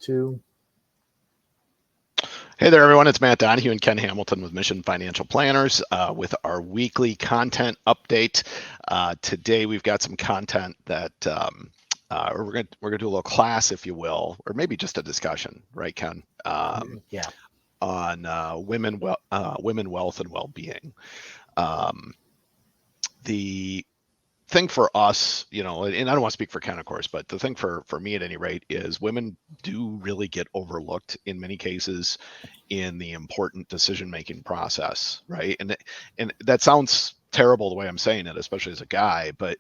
2. Hey there, everyone. It's Matt Donahue and Ken Hamilton with Mission Financial Planners with our weekly content update. Today, we've got some content that we're gonna do a little class, if you will, or maybe just a discussion, right, Ken? Yeah. On women wealth and well-being. The thing for us, and I don't want to speak for Ken, of course, but the thing for me at any rate is women do really get overlooked in many cases in the important decision-making process, right? And that sounds terrible the way I'm saying it, especially as a guy, but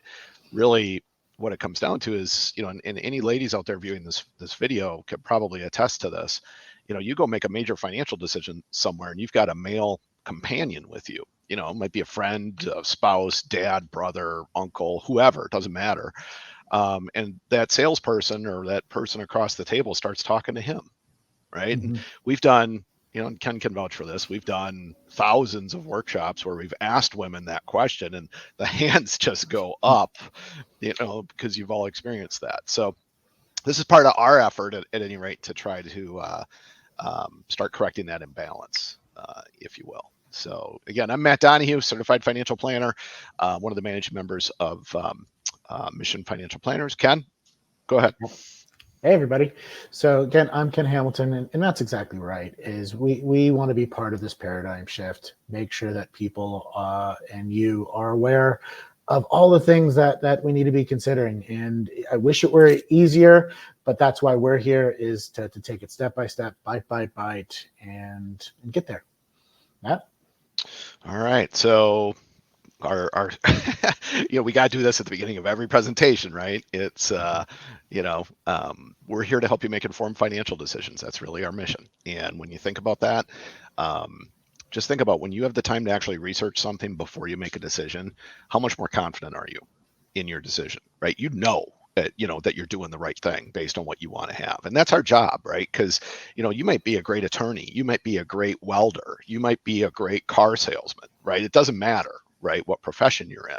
really what it comes down to is, and any ladies out there viewing this video could probably attest to this. You go make a major financial decision somewhere and you've got a male companion with you. It might be a friend, a spouse, dad, brother, uncle, whoever, it doesn't matter. And that salesperson or that person across the table starts talking to him, right? And we've done, and Ken can vouch for this, we've done thousands of workshops where we've asked women that question and the hands just go up, because you've all experienced that. So this is part of our effort at any rate to try to start correcting that imbalance, if you will. So again, I'm Matt Donahue, certified financial planner, one of the managing members of Mission Financial Planners. Ken, go ahead. Hey, everybody. So again, I'm Ken Hamilton, and that's exactly right. Is we want to be part of this paradigm shift, make sure that people and you are aware of all the things that we need to be considering. And I wish it were easier, but that's why we're here, is to take it step by step, bite by bite, and get there. Matt? All right. So our we got to do this at the beginning of every presentation, right? It's we're here to help you make informed financial decisions. That's really our mission. And when you think about that, just think about when you have the time to actually research something before you make a decision, how much more confident are you in your decision, right? That you're doing the right thing based on what you want to have. And that's our job, right? Because you might be a great attorney, you might be a great welder, you might be a great car salesman, right? It doesn't matter, right, what profession you're in,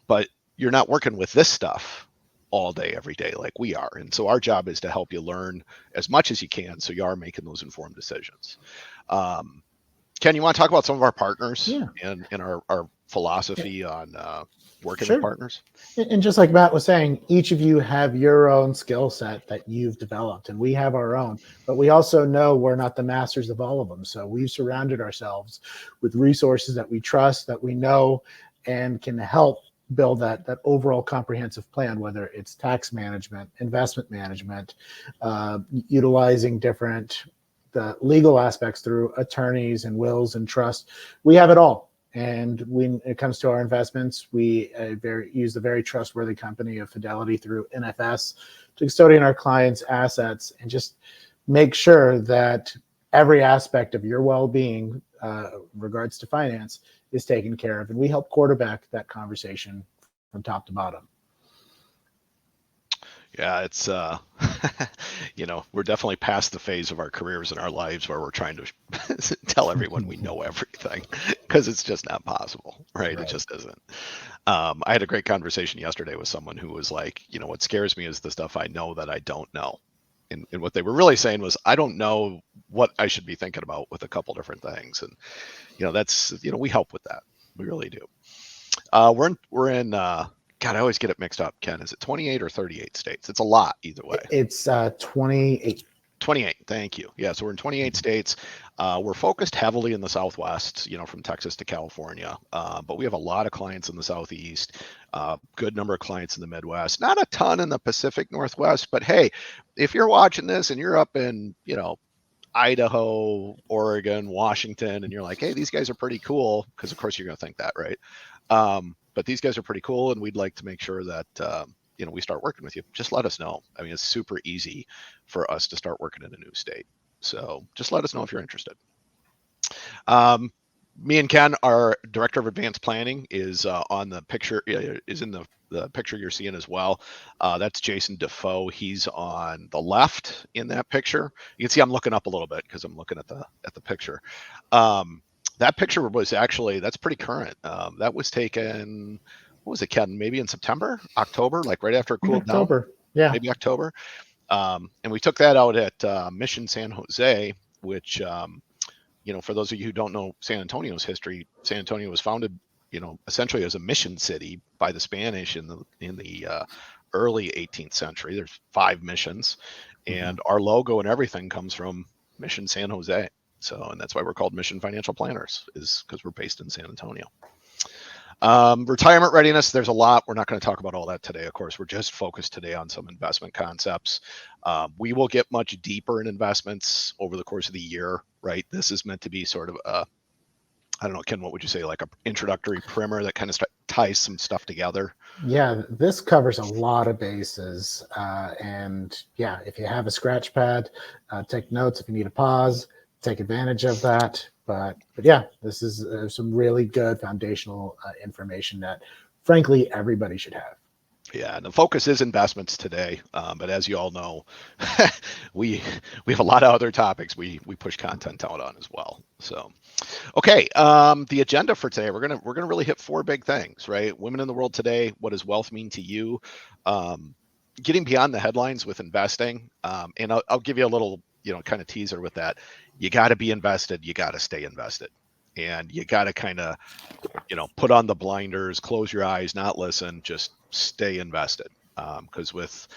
but you're not working with this stuff all day every day like we are. And so our job is to help you learn as much as you can so you are making those informed decisions. Ken, you want to talk about some of our partners and our philosophy on working with partners? And just like Matt was saying, each of you have your own skill set that you've developed, and we have our own, but we also know we're not the masters of all of them. So we've surrounded ourselves with resources that we trust, that we know, and can help build that overall comprehensive plan, whether it's tax management, investment management, utilizing different the legal aspects through attorneys and wills and trust. We have it all. And when it comes to our investments, we use the very trustworthy company of Fidelity through NFS to custodian our clients' assets and just make sure that every aspect of your well-being, regards to finance, is taken care of. And we help quarterback that conversation from top to bottom. Yeah, it's we're definitely past the phase of our careers and our lives where we're trying to tell everyone we know everything, because it's just not possible, right? It just isn't. I had a great conversation yesterday with someone who was like, what scares me is the stuff I know that I don't know. And what they were really saying was, I don't know what I should be thinking about with a couple different things. And, that's, we help with that. We really do. We're in God, I always get it mixed up. Ken, is it 28 or 38 states? It's a lot either way. It's 28. 28. Thank you. Yeah, so we're in 28 states. We're focused heavily in the Southwest, from Texas to California. But we have a lot of clients in the Southeast, good number of clients in the Midwest, not a ton in the Pacific Northwest. But hey, if you're watching this and you're up in, Idaho, Oregon, Washington, and you're like, hey, these guys are pretty cool, because of course you're going to think that, right? But these guys are pretty cool, and we'd like to make sure that we start working with you. Just let us know. I mean, it's super easy for us to start working in a new state. So just let us know if you're interested. Me and Ken, our director of advanced planning, is on the picture. Is in the picture you're seeing as well. That's Jason Defoe. He's on the left in that picture. You can see I'm looking up a little bit because I'm looking at the picture. That picture was actually, that's pretty current. That was taken, what was it, Ken? Maybe in September, October, like right after it cooled down. Yeah. Maybe October. And we took that out at Mission San Jose, which, for those of you who don't know San Antonio's history, San Antonio was founded, essentially as a mission city by the Spanish in the early 18th century. There's 5 missions, and our logo and everything comes from Mission San Jose. So, and that's why we're called Mission Financial Planners, is because we're based in San Antonio. Retirement readiness, there's a lot. We're not going to talk about all that today. Of course, we're just focused today on some investment concepts. We will get much deeper in investments over the course of the year, right? This is meant to be sort of I don't know, Ken, what would you say, like a introductory primer that kind of ties some stuff together? Yeah, this covers a lot of bases. And yeah, if you have a scratch pad, take notes. If you need a pause, take advantage of that. But yeah, this is some really good foundational information that, frankly, everybody should have. Yeah, and the focus is investments today, but as you all know, we have a lot of other topics we push content out on as well. So, okay, the agenda for today, we're gonna really hit 4 big things, right? Women in the world today. What does wealth mean to you? Getting beyond the headlines with investing, and I'll give you a little kind of teaser with that. You got to be invested. You got to stay invested. And you got to kind of, put on the blinders, close your eyes, not listen, just stay invested. Because with,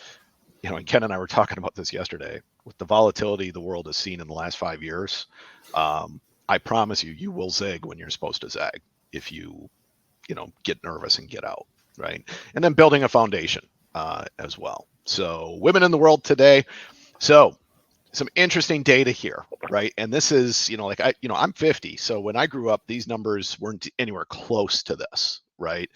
and Ken and I were talking about this yesterday, with the volatility the world has seen in the last 5 years, I promise you will zig when you're supposed to zag if you, get nervous and get out, right? And then building a foundation as well. So women in the world today. So some interesting data here, right? And this is, I'm 50. So when I grew up, these numbers weren't anywhere close to this, right?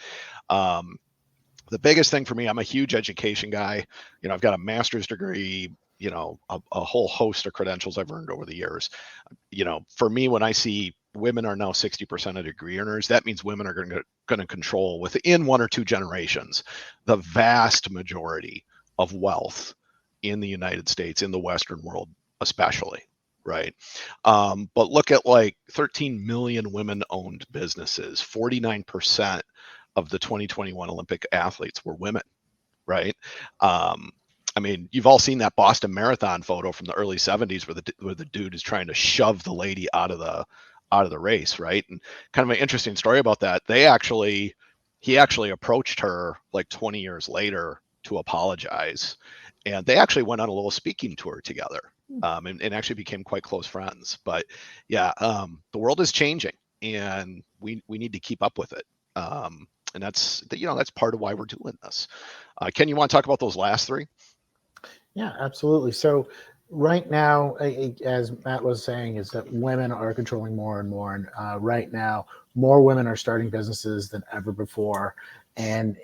The biggest thing for me, I'm a huge education guy. I've got a master's degree, a whole host of credentials I've earned over the years. For me, when I see women are now 60% of degree earners, that means women are going to control within 1 or 2 generations, the vast majority of wealth in the United States, in the Western world, especially, right? But look at like 13 million women-owned businesses. 49% of the 2021 Olympic athletes were women, right? I mean, you've all seen that Boston Marathon photo from the early 70s where the dude is trying to shove the lady out of the race, right? And kind of an interesting story about that. He actually approached her like 20 years later to apologize. And they actually went on a little speaking tour together, and actually became quite close friends. But yeah, the world is changing, and we need to keep up with it. And that's part of why we're doing this. Ken, you want to talk about those last 3? Yeah, absolutely. So right now, as Matt was saying, is that women are controlling more and more. And right now, more women are starting businesses than ever before. And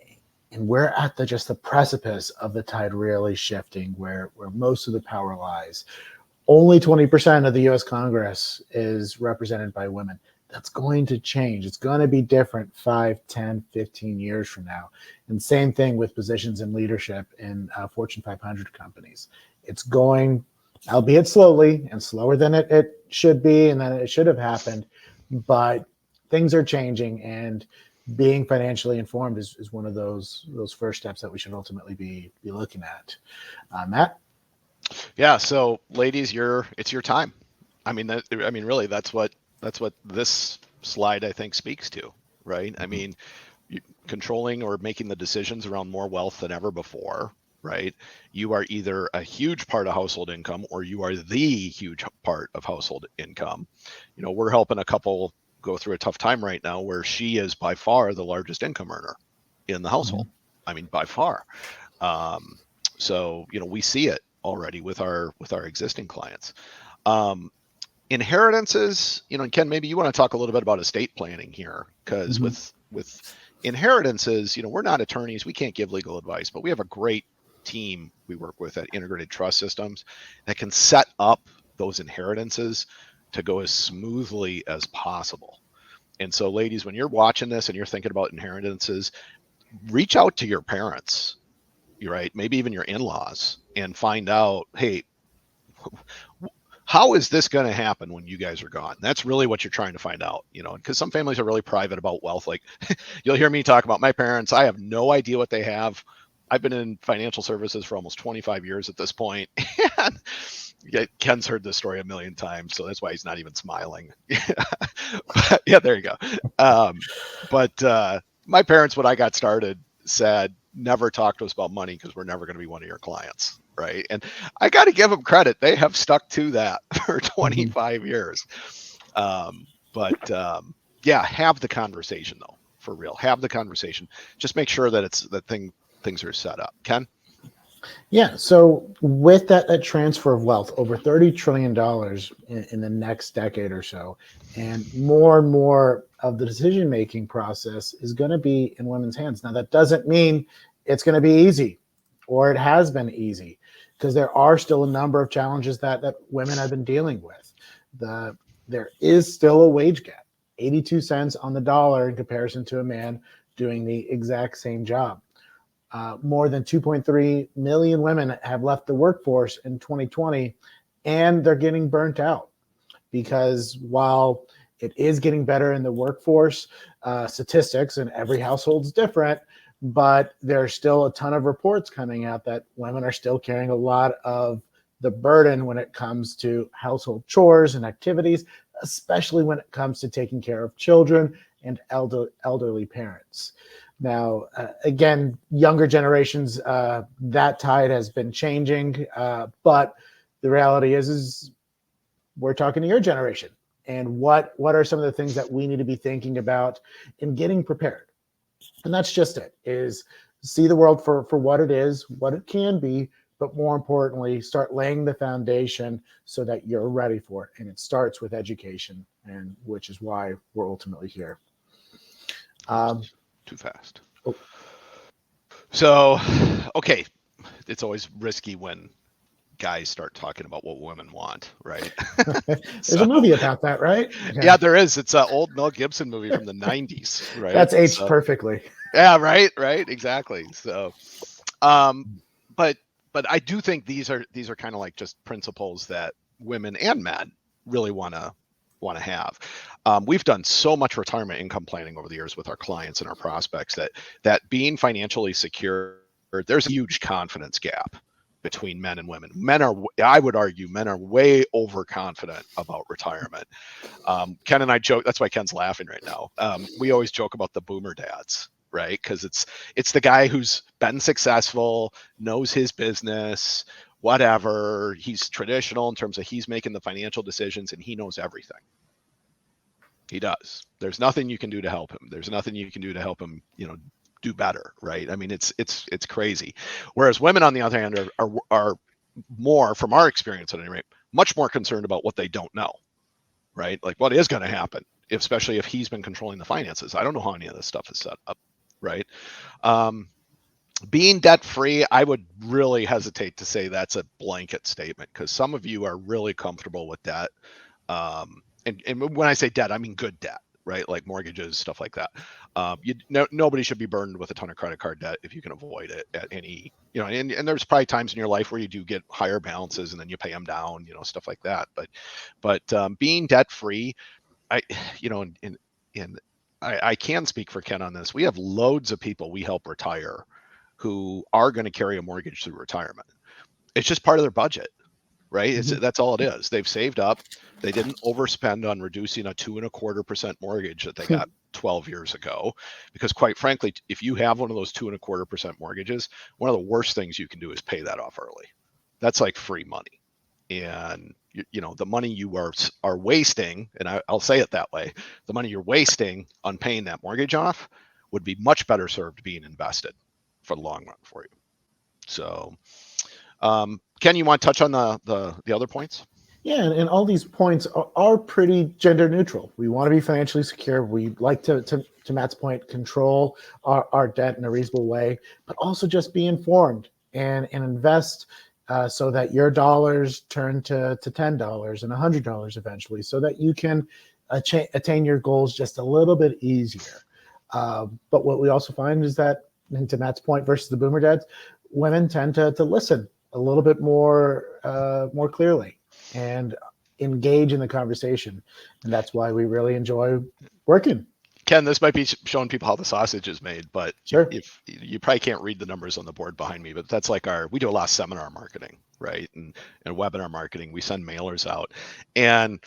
we're at just the precipice of the tide really shifting, where most of the power lies. Only 20% of the U.S. Congress is represented by women. That's going to change. It's going to be different 5, 10, 15 years from now. And same thing with positions in leadership in Fortune 500 companies. It's going, albeit slowly and slower than it should be and then it should have happened, but things are changing, and being financially informed is one of those first steps that we should ultimately be looking at. Matt? Yeah. So ladies, it's your time. I mean, really, that's what this slide, I think, speaks to, right? I mean, controlling or making the decisions around more wealth than ever before, right? You are either a huge part of household income or you are the huge part of household income. We're helping a couple go through a tough time right now where she is by far the largest income earner in the household. I mean, by far. So, we see it already with our existing clients. Inheritances, and Ken, maybe you want to talk a little bit about estate planning here, because with inheritances, we're not attorneys, we can't give legal advice, but we have a great team we work with at Integrated Trust Systems that can set up those inheritances to go as smoothly as possible. And so, ladies, when you're watching this and you're thinking about inheritances, reach out to your parents, right? Maybe even your in-laws, and find out, hey, how is this going to happen when you guys are gone? That's really what you're trying to find out, because some families are really private about wealth. Like you'll hear me talk about my parents. I have no idea what they have I've been in financial services for almost 25 years at this point, and Ken's heard this story a million times, so that's why he's not even smiling. But, yeah, there you go. But my parents, when I got started, said, never talk to us about money because we're never going to be one of your clients, right? And I got to give them credit. They have stuck to that for 25 years. Yeah, have the conversation, though, for real. Have the conversation. Just make sure that things are set up. Ken? Yeah. So with that transfer of wealth, over $30 trillion in the next decade or so, and more of the decision-making process is going to be in women's hands. Now, that doesn't mean it's going to be easy, or it has been easy, because there are still a number of challenges that women have been dealing with. There is still a wage gap, 82 cents on the dollar in comparison to a man doing the exact same job. More than 2.3 million women have left the workforce in 2020, and they're getting burnt out because while it is getting better in the workforce statistics, and every household's different, but there's still a ton of reports coming out that women are still carrying a lot of the burden when it comes to household chores and activities, especially when it comes to taking care of children and elderly parents. Now, again, younger generations, that tide has been changing, but the reality is we're talking to your generation. And what are some of the things that we need to be thinking about in getting prepared? And that's just it, is see the world for what it is, what it can be, but more importantly, start laying the foundation so that you're ready for it. And it starts with education, and which is why we're ultimately here. Too fast. Oh. So, okay, it's always risky when guys start talking about what women want, right? There's a movie about that, right? Yeah, there is. It's an old Mel Gibson movie from the 90s, right? That's aged perfectly. Yeah, right, exactly. So, but I do think these are kind of like just principles that women and men really want to have. We've done so much retirement income planning over the years with our clients and our prospects that being financially secure, there's a huge confidence gap between men and women. I would argue men are way overconfident about retirement. Ken and I joke, that's why Ken's laughing right now. We always joke about the boomer dads, right? Because it's the guy who's been successful, knows his business, whatever. He's traditional in terms of he's making the financial decisions and he knows everything. He does. There's nothing you can do to help him. There's nothing you can do to help him, do better, right? I mean, it's crazy. Whereas women, on the other hand, are more, from our experience at any rate, much more concerned about what they don't know, right? Like what is going to happen, especially if he's been controlling the finances. I don't know how any of this stuff is set up, right? Being debt free, I would really hesitate to say that's a blanket statement, because some of you are really comfortable with debt. And when I say debt, I mean good debt, right? Like mortgages, stuff like that. Nobody should be burdened with a ton of credit card debt if you can avoid it at any, and there's probably times in your life where you do get higher balances and then you pay them down, stuff like that. But being debt free, I can speak for Ken on this. We have loads of people we help retire who are going to carry a mortgage through retirement. It's just part of their budget, right? That's all it is. They've saved up. They didn't overspend on reducing a 2.25% mortgage that they got 12 years ago, because quite frankly, if you have one of those 2.25% mortgages, one of the worst things you can do is pay that off early. That's like free money. And the money you are wasting, and I'll say it that way, the money you're wasting on paying that mortgage off would be much better served being invested for the long run for you. So, Ken, you want to touch on the other points? Yeah, and all these points are pretty gender neutral. We want to be financially secure. We like to Matt's point, control our debt in a reasonable way, but also just be informed and invest so that your dollars turn to $10 and $100 eventually, so that you can attain your goals just a little bit easier. But what we also find is that, and to Matt's point versus the boomer dads, women tend to listen a little bit more clearly and engage in the conversation. And that's why we really enjoy working. Ken, this might be showing people how the sausage is made, but Sure. if you probably can't read the numbers on the board behind me, but that's like we do a lot of seminar marketing, right? And webinar marketing. We send mailers out, and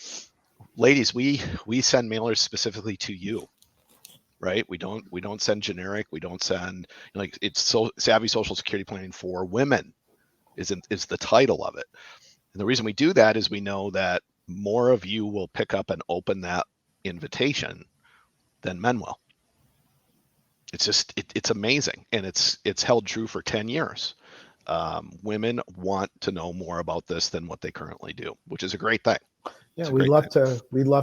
ladies, we send mailers specifically to you, right? We don't send generic. We don't send, like, it's so savvy social security planning for women is the title of it. And the reason we do that is we know that more of you will pick up and open that invitation than men will. It's just it's amazing, and it's held true for 10 years. Women want to know more about this than what they currently do, which is a great thing. Yeah, we love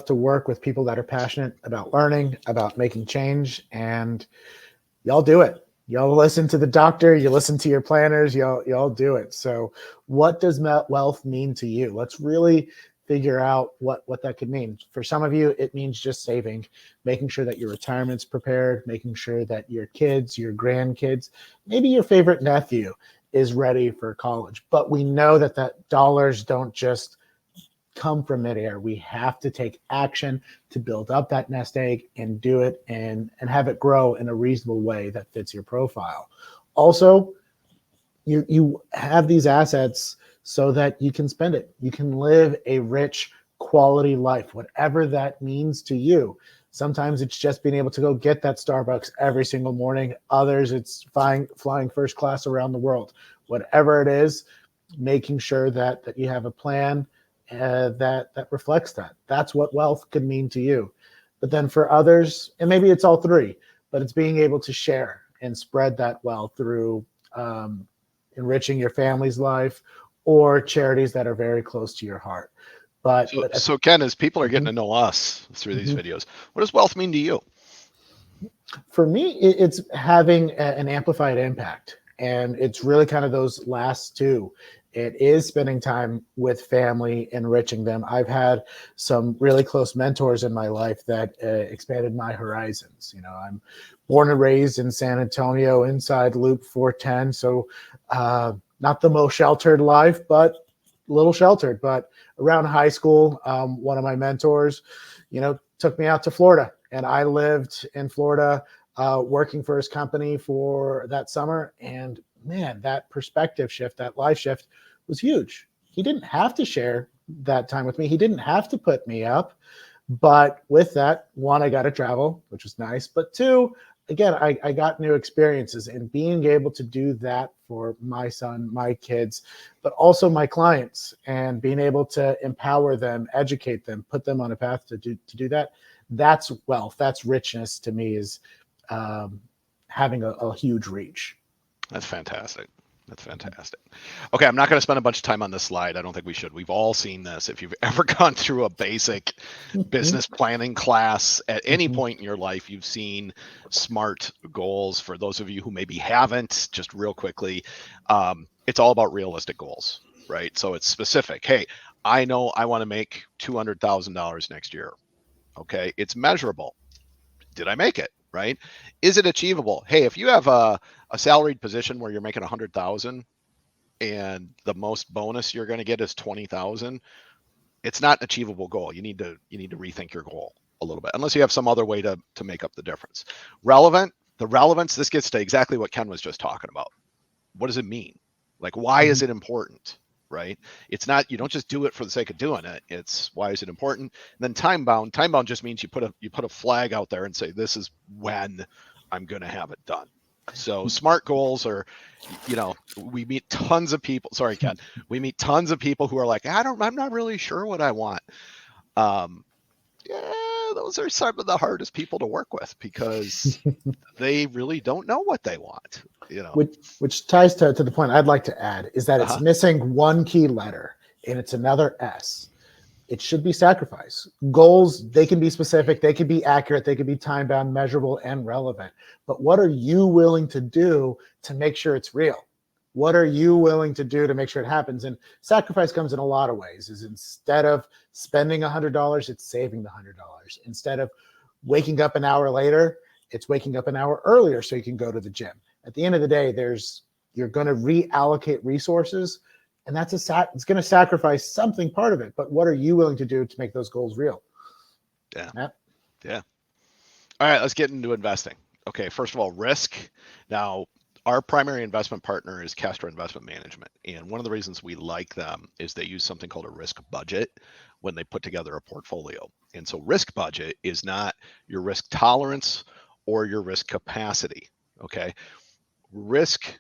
to work with people that are passionate about learning, about making change, and y'all do it. Y'all listen to the doctor, you listen to your planners, y'all do it. So what does wealth mean to you? Let's really figure out what that could mean. For some of you, it means just saving, making sure that your retirement's prepared, making sure that your kids, your grandkids, maybe your favorite nephew is ready for college. But we know that dollars don't just come from midair. We have to take action to build up that nest egg and do it and have it grow in a reasonable way that fits your profile. Also, you have these assets so that you can spend it. You can live a rich, quality life, whatever that means to you. Sometimes it's just being able to go get that Starbucks every single morning. Others, it's flying first class around the world. Whatever it is, making sure that you have a plan that reflects that. That's what wealth could mean to you. But then for others, and maybe it's all three, but it's being able to share and spread that wealth through enriching your family's life or charities that are very close to your heart. But so Ken, as people are getting to know us through these videos, what does wealth mean to you? For me, it's having an amplified impact. And it's really kind of those last two. It is spending time with family, enriching them. I've had some really close mentors in my life that expanded my horizons. You know, I'm born and raised in San Antonio inside Loop 410. So not the most sheltered life, but a little sheltered. But around high school, one of my mentors, took me out to Florida. And I lived in Florida working for his company for that summer. And man, that perspective shift, that life shift was huge. He didn't have to share that time with me. He didn't have to put me up. But with that, one, I got to travel, which was nice. But two, again, I got new experiences, and being able to do that for my son, my kids, but also my clients, and being able to empower them, educate them, put them on a path to do that. That's wealth. That's richness to me, is having a huge reach. That's fantastic. That's fantastic. Okay, I'm not going to spend a bunch of time on this slide. I don't think we should. We've all seen this. If you've ever gone through a basic business planning class at any point in your life, you've seen SMART goals. For those of you who maybe haven't, just real quickly, it's all about realistic goals, right? So it's specific. Hey, I know I want to make $200,000 next year. Okay, it's measurable. Did I make it? Right? Is it achievable? Hey, if you have a salaried position where you're making 100,000 and the most bonus you're going to get is 20,000, it's not an achievable goal. You need to rethink your goal a little bit, unless you have some other way to make up the difference. The relevance, this gets to exactly what Ken was just talking about. What does it mean? Like, why is it important? Right? It's not, you don't just do it for the sake of doing it. It's, why is it important? And then time bound just means you put a flag out there and say, this is when I'm going to have it done. So SMART goals are, we meet tons of people. Sorry, Ken. We meet tons of people who are like, I'm not really sure what I want. Those are some of the hardest people to work with, because they really don't know what they want. Which ties to the point I'd like to add, is that it's missing one key letter, and it's another S. It should be sacrifice. Goals, they can be specific, they can be accurate, they can be time-bound, measurable, and relevant. But what are you willing to do to make sure it's real? What are you willing to do to make sure it happens? And sacrifice comes in a lot of ways. Is instead of spending $100, it's saving the $100. Instead of waking up an hour later, it's waking up an hour earlier so you can go to the gym. At the end of the day, you're going to reallocate resources, and it's going to sacrifice something part of it. But what are you willing to do to make those goals real? Yeah. Matt? Yeah. All right, let's get into investing. Okay, first of all, risk. Now, our primary investment partner is Castro Investment Management. And one of the reasons we like them is they use something called a risk budget when they put together a portfolio. And so, risk budget is not your risk tolerance or your risk capacity. Okay, risk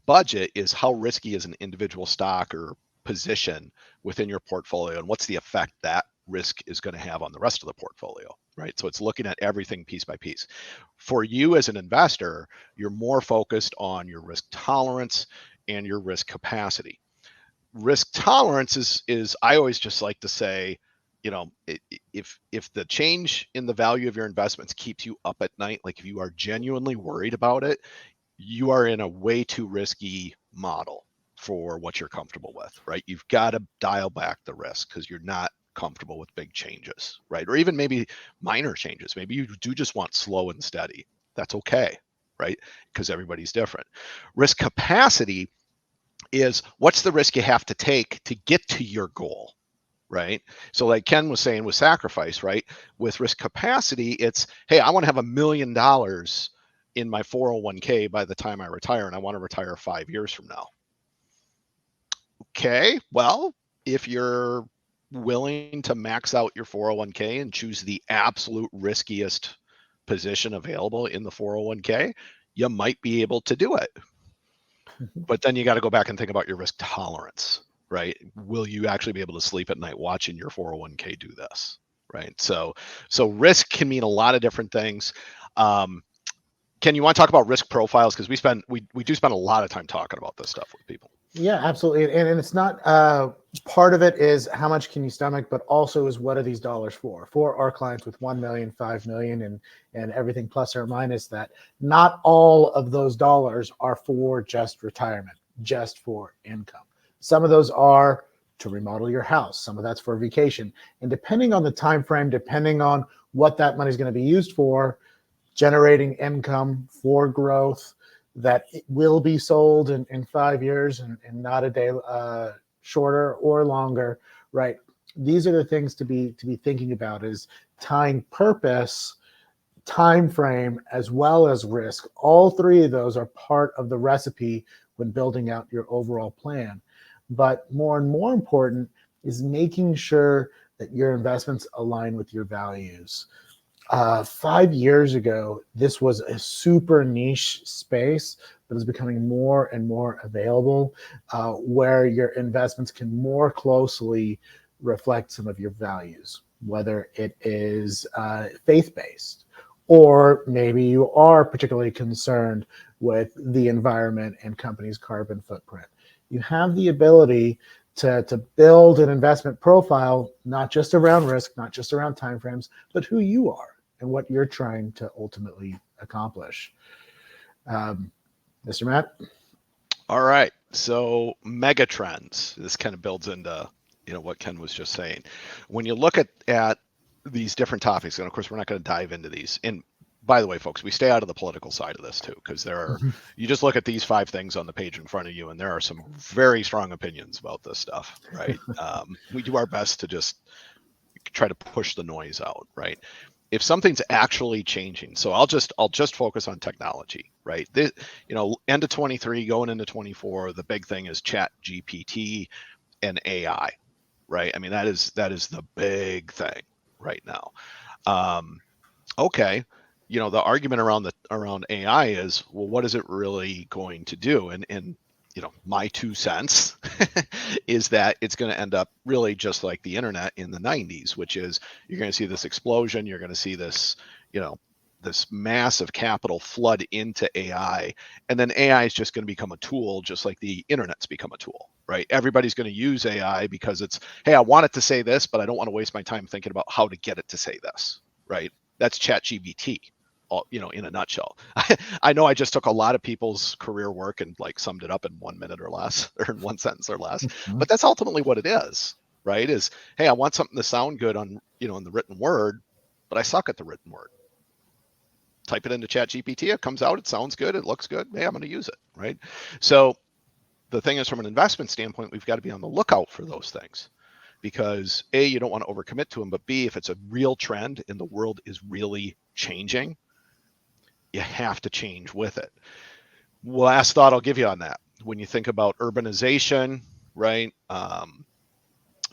budget is how risky is an individual stock or position within your portfolio, and what's the effect that risk is going to have on the rest of the portfolio, right? So it's looking at everything piece by piece. For you as an investor, you're more focused on your risk tolerance and your risk capacity. Risk tolerance is I always just like to say, you know, if the change in the value of your investments keeps you up at night, like if you are genuinely worried about it, you are in a way too risky model for what you're comfortable with, right? You've got to dial back the risk because you're not comfortable with big changes, right? Or even maybe minor changes. Maybe you do just want slow and steady. That's okay, right? Because everybody's different. Risk capacity is what's the risk you have to take to get to your goal, right? So like Ken was saying with sacrifice, right? With risk capacity, it's, hey, I want to have $1 million in my 401k by the time I retire, and I want to retire 5 years from now. Okay, well, if you're willing to max out your 401k and choose the absolute riskiest position available in the 401k, you might be able to do it. But then you got to go back and think about your risk tolerance, right? Will you actually be able to sleep at night watching your 401k do this, right? So risk can mean a lot of different things. Ken, you want to talk about risk profiles? Because we do spend a lot of time talking about this stuff with people. Yeah, absolutely. And it's not part of it is how much can you stomach, but also is what are these dollars for our clients with 1 million, 5 million and everything plus or minus that. Not all of those dollars are for just retirement, just for income. Some of those are to remodel your house. Some of that's for vacation. And depending on the time frame, depending on what that money is going to be used for, generating income for growth that will be sold in 5 years and not a day shorter or longer, right? These are the things to be thinking about, is tying purpose, time frame, as well as risk. All three of those are part of the recipe when building out your overall plan. But more and more important is making sure that your investments align with your values. 5 years ago, this was a super niche space, but is becoming more and more available, where your investments can more closely reflect some of your values, whether it is faith-based, or maybe you are particularly concerned with the environment and company's carbon footprint. You have the ability to build an investment profile, not just around risk, not just around timeframes, but who you are and what you're trying to ultimately accomplish. Mr. Matt? All right. So mega trends. This kind of builds into what Ken was just saying. When you look at these different topics, and of course we're not going to dive into these. And by the way, folks, we stay out of the political side of this too, because there are you just look at these 5 things on the page in front of you, and there are some very strong opinions about this stuff, right? We do our best to just try to push the noise out, right? If something's actually changing, so I'll just focus on technology, right? End of 23, going into 24, the big thing is Chat GPT and AI, right? I mean, that is the big thing right now. Okay, the argument around AI is, well, what is it really going to do? And my 2 cents is that it's going to end up really just like the internet in the 90s, which is you're going to see this explosion. You're going to see this, this massive capital flood into AI. And then AI is just going to become a tool, just like the internet's become a tool, right? Everybody's going to use AI because it's, hey, I want it to say this, but I don't want to waste my time thinking about how to get it to say this, right? That's ChatGPT. In a nutshell. I know I just took a lot of people's career work and summed it up in 1 minute or less, or in 1 sentence or less. But that's ultimately what it is, right? Is, hey, I want something to sound good on, in the written word, but I suck at the written word. Type it into ChatGPT, it comes out, it sounds good, it looks good. Hey, I'm going to use it, right? So the thing is, from an investment standpoint, we've got to be on the lookout for those things. Because A, you don't want to overcommit to them, but B, if it's a real trend and the world is really changing, you have to change with it. Last thought I'll give you on that. When you think about urbanization, right?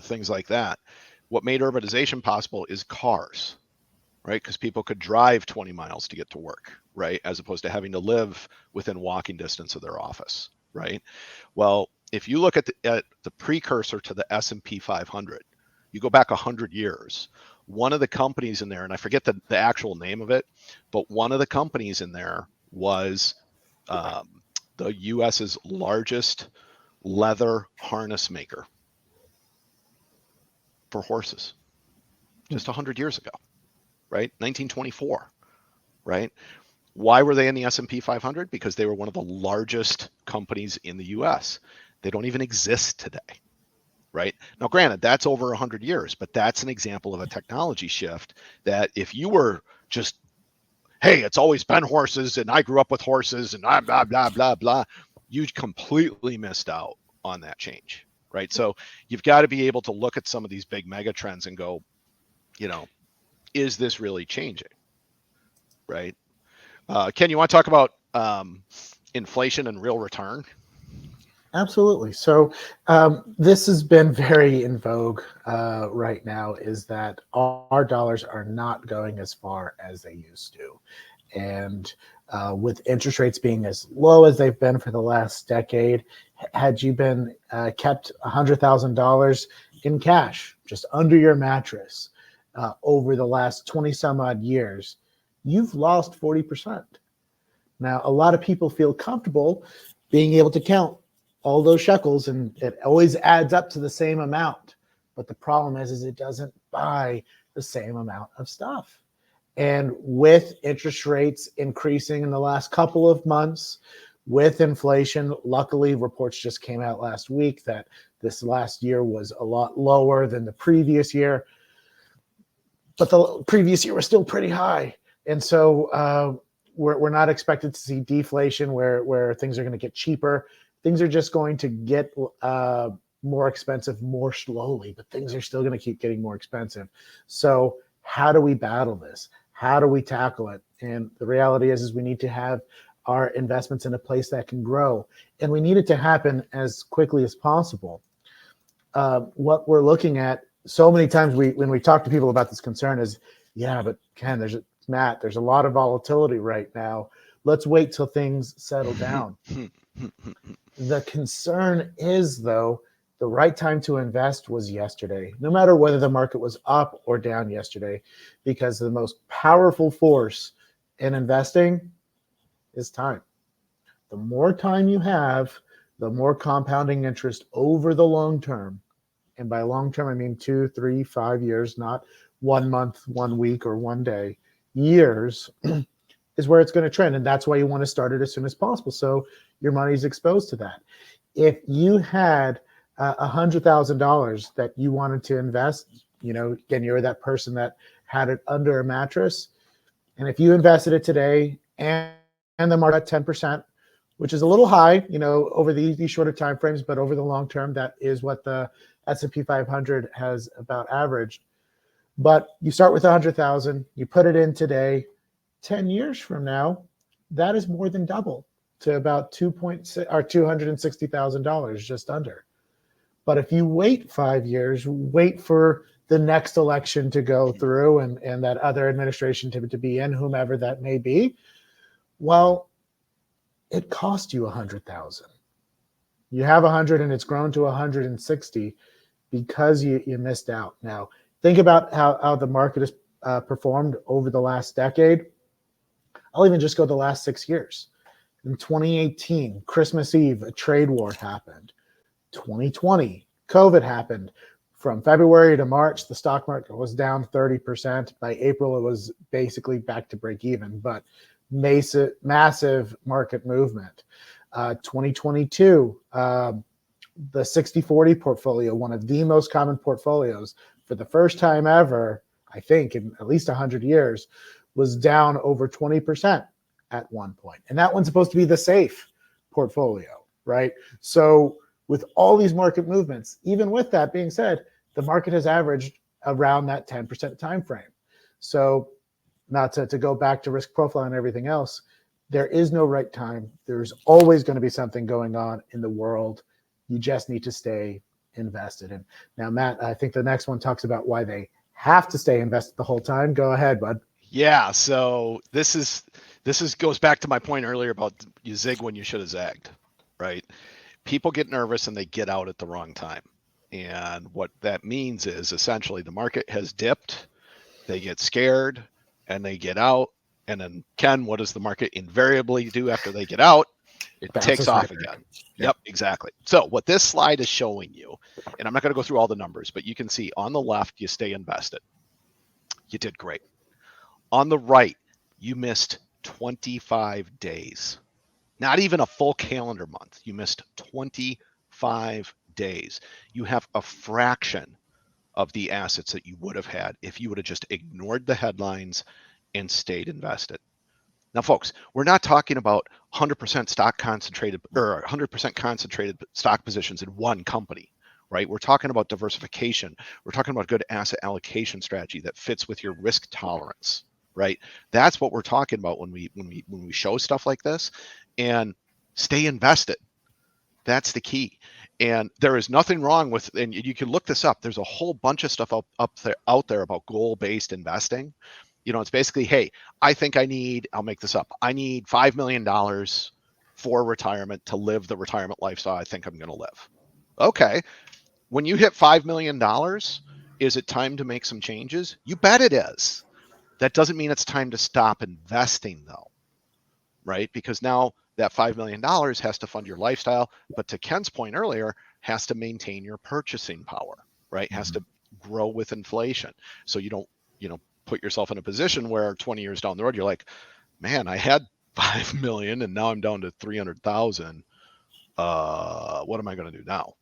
Things like that. What made urbanization possible is cars, right? Because people could drive 20 miles to get to work, right? As opposed to having to live within walking distance of their office, right? Well, if you look at the precursor to the S&P 500, you go back 100 years, one of the companies in there, and I forget the actual name of it, but one of the companies in there was the US's largest leather harness maker for horses, just 100 years ago, right? 1924, right? Why were they in the S&P 500? Because they were one of the largest companies in the US. They don't even exist today, right? Now, granted, that's over 100 years, but that's an example of a technology shift that if you were just, hey, it's always been horses and I grew up with horses and blah, blah, blah, blah, blah, you completely missed out on that change, right? So you've got to be able to look at some of these big mega trends and go, is this really changing, right? Ken, you want to talk about inflation and real return? Absolutely. So this has been very in vogue right now, is that our dollars are not going as far as they used to. And with interest rates being as low as they've been for the last decade, had you been kept $100,000 in cash just under your mattress over the last 20 some odd years, you've lost 40%. Now, a lot of people feel comfortable being able to count all those shekels, and it always adds up to the same amount. But the problem is it doesn't buy the same amount of stuff. And with interest rates increasing in the last couple of months, with inflation, luckily reports just came out last week that this last year was a lot lower than the previous year. But the previous year was still pretty high. And so we're not expected to see deflation where things are going to get cheaper. Things are just going to get more expensive more slowly, but things are still going to keep getting more expensive. So how do we battle this? How do we tackle it? And the reality is we need to have our investments in a place that can grow. And we need it to happen as quickly as possible. What we're looking at so many times when we talk to people about this concern is, yeah, but Ken, Matt, there's a lot of volatility right now. Let's wait till things settle down. The concern is, though, the right time to invest was yesterday, no matter whether the market was up or down yesterday, because the most powerful force in investing is time. The more time you have, the more compounding interest over the long term. And by long term, I mean 2, 3, 5 years, not 1 month, 1 week, or 1 day. Years is where it's going to trend. And that's why you want to start it as soon as possible, so your money's exposed to that. If you had $100,000 that you wanted to invest, again, you're that person that had it under a mattress, and if you invested it today and the market at 10%, which is a little high, over these shorter time frames, but over the long term, that is what the S&P 500 has about averaged. But you start with 100,000, you put it in today, 10 years from now, that is more than double to about $260,000, just under. But if you wait 5 years, wait for the next election to go through and that other administration to be in, whomever that may be, well, it cost you 100,000. You have 100 and it's grown to 160 because you missed out. Now, think about how the market has performed over the last decade. I'll even just go the last 6 years. In 2018, Christmas Eve, a trade war happened. 2020, COVID happened. From February to March, the stock market was down 30%. By April, it was basically back to break even, but massive market movement. 2022, the 60-40 portfolio, one of the most common portfolios, for the first time ever, I think, in at least 100 years, was down over 20% at one point. And that one's supposed to be the safe portfolio, right? So with all these market movements, even with that being said, the market has averaged around that 10% time frame. So not to go back to risk profile and everything else, there is no right time. There's always going to be something going on in the world. You just need to stay invested. And now, Matt, I think the next one talks about why they have to stay invested the whole time. Go ahead, bud. Yeah, so this is goes back to my point earlier about you zig when you should have zagged, right? People get nervous and they get out at the wrong time. And what that means is essentially the market has dipped, they get scared, and they get out. And then, Ken, what does the market invariably do after they get out? It takes off again. Yep, exactly. So what this slide is showing you, and I'm not going to go through all the numbers, but you can see on the left, you stay invested. You did great. On the right, you missed 25 days. Not even a full calendar month. You missed 25 days. You have a fraction of the assets that you would have had if you would have just ignored the headlines and stayed invested. Now, folks, we're not talking about 100% stock concentrated or 100% concentrated stock positions in one company, right? We're talking about diversification. We're talking about good asset allocation strategy that fits with your risk tolerance, right? That's what we're talking about when we show stuff like this. And stay invested. That's the key. And there is nothing wrong with, and you can look this up. There's a whole bunch of stuff out there about goal-based investing. It's basically, hey, I think I'll make this up. I need $5 million for retirement to live the retirement lifestyle I think I'm going to live. Okay. When you hit $5 million, is it time to make some changes? You bet it is. That doesn't mean it's time to stop investing though, right? Because now that $5 million has to fund your lifestyle, but to Ken's point earlier, has to maintain your purchasing power, right? Has to grow with inflation. So you don't, put yourself in a position where 20 years down the road, you're like, man, I had 5 million and now I'm down to 300,000. What am I going to do now?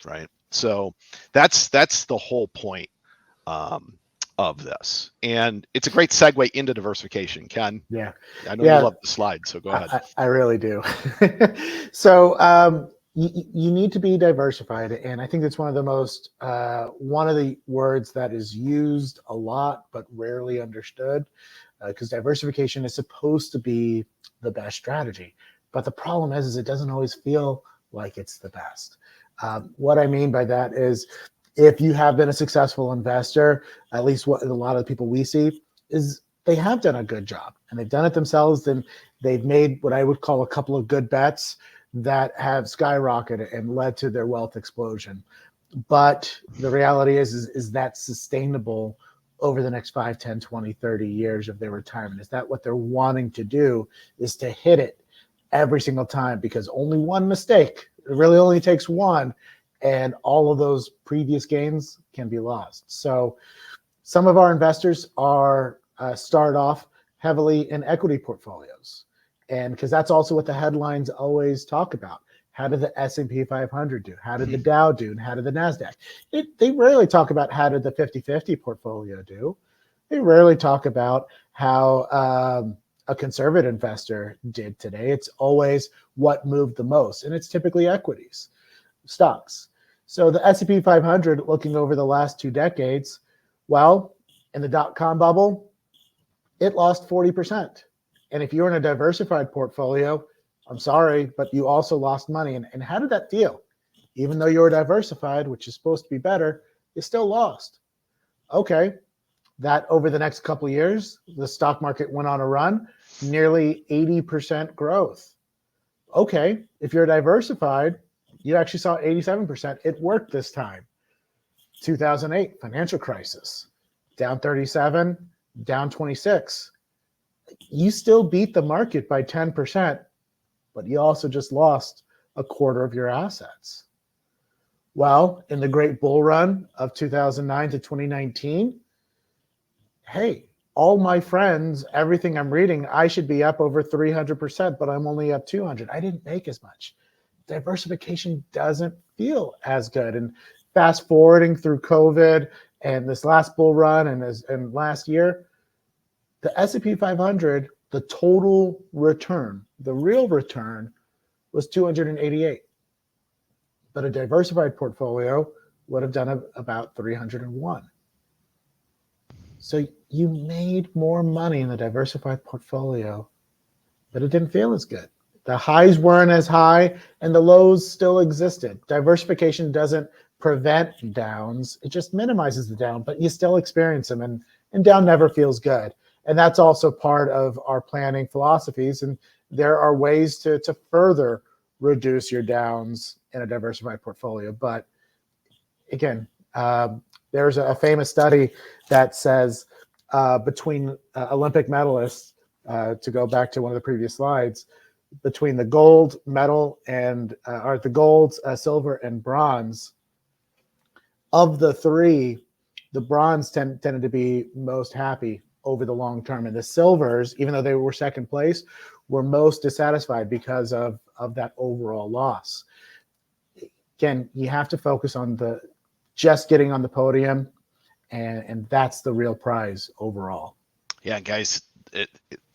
Right. So that's the whole point of this. And it's a great segue into diversification. Ken, Yeah. I know you love the slide, so go ahead. I really do. So you need to be diversified. And I think that's one of the words that is used a lot, but rarely understood, because diversification is supposed to be the best strategy. But the problem is it doesn't always feel like it's the best. What I mean by that is if you have been a successful investor, at least what a lot of the people we see is they have done a good job and they've done it themselves. Then they've made what I would call a couple of good bets that have skyrocketed and led to their wealth explosion. But the reality is that sustainable over the next 5, 10, 20, 30 years of their retirement? Is that what they're wanting to do, is to hit it every single time? Because only one mistake, it really only takes one, and all of those previous gains can be lost. So some of our investors are start off heavily in equity portfolios. And because that's also what the headlines always talk about. How did the S&P 500 do? How did the Dow do? And how did the NASDAQ? They rarely talk about how did the 50-50 portfolio do. They rarely talk about how a conservative investor did today. It's always what moved the most. And it's typically equities, stocks. So the S&P 500, looking over the last 2 decades, well, in the dot-com bubble, it lost 40%. And if you're in a diversified portfolio, I'm sorry, but you also lost money. And how did that feel? Even though you were diversified, which is supposed to be better, you still lost. Okay, that over the next couple of years, the stock market went on a run, nearly 80% growth. Okay, if you're diversified, you actually saw 87%. It worked this time. 2008, financial crisis, down 37, down 26. You still beat the market by 10%, but you also just lost a quarter of your assets. Well, in the great bull run of 2009 to 2019, hey, all my friends, everything I'm reading, I should be up over 300%, but I'm only up 200. I didn't make as much. Diversification doesn't feel as good. And fast forwarding through COVID and this last bull run and last year, the S&P 500, the total return, the real return, was 288. But a diversified portfolio would have done about 301. So you made more money in the diversified portfolio, but it didn't feel as good. The highs weren't as high and the lows still existed. Diversification doesn't prevent downs, it just minimizes the down, but you still experience them, and down never feels good. And that's also part of our planning philosophies. And there are ways to further reduce your downs in a diversified portfolio. But again, there's a famous study that says between Olympic medalists, to go back to one of the previous slides, between the gold medal and or the gold, silver, and bronze, of the three, the bronze tended to be most happy over the long term, and the silvers, even though they were second place, were most dissatisfied because of that overall loss. Again, you have to focus on the just getting on the podium, and that's the real prize overall. Yeah, guys,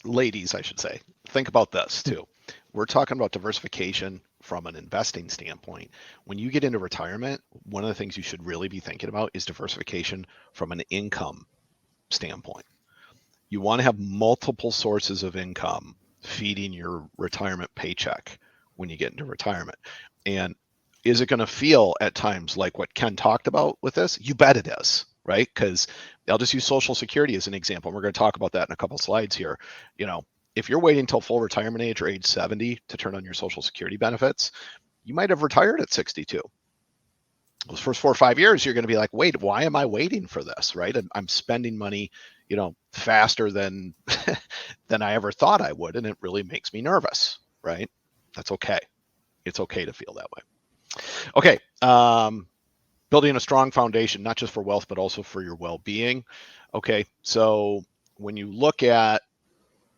ladies, I should say, think about this too. We're talking about diversification from an investing standpoint. When you get into retirement, one of the things you should really be thinking about is diversification from an income standpoint. You want to have multiple sources of income feeding your retirement paycheck when you get into retirement. And is it going to feel at times like what Ken talked about with this? You bet it is, right? Because I'll just use Social Security as an example. We're going to talk about that in a couple of slides here. You know, if you're waiting until full retirement age or age 70 to turn on your Social Security benefits, you might have retired at 62. Those first 4 or 5 years, you're going to be like, wait, why am I waiting for this, right? I'm spending money, you know, faster than than I ever thought I would, and it really makes me nervous, right? That's okay. It's okay to feel that way. Okay, building a strong foundation, not just for wealth, but also for your well-being. Okay, so when you look at,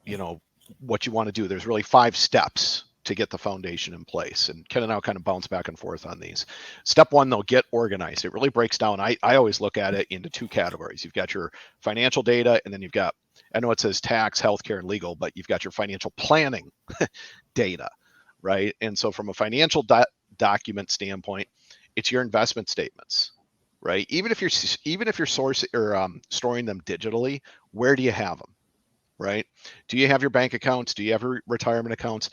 you know, what you want to do, there's really 5 steps to get the foundation in place. And Ken and I'll kind of bounce back and forth on these. Step 1, though, get organized. It really breaks down. I always look at it into 2 categories. You've got your financial data, and then you've got, I know it says tax, healthcare, and legal, but you've got your financial planning data, right? And so from a financial document standpoint, it's your investment statements, right? Even if you're sourcing or storing them digitally, where do you have them, right? Do you have your bank accounts? Do you have your retirement accounts?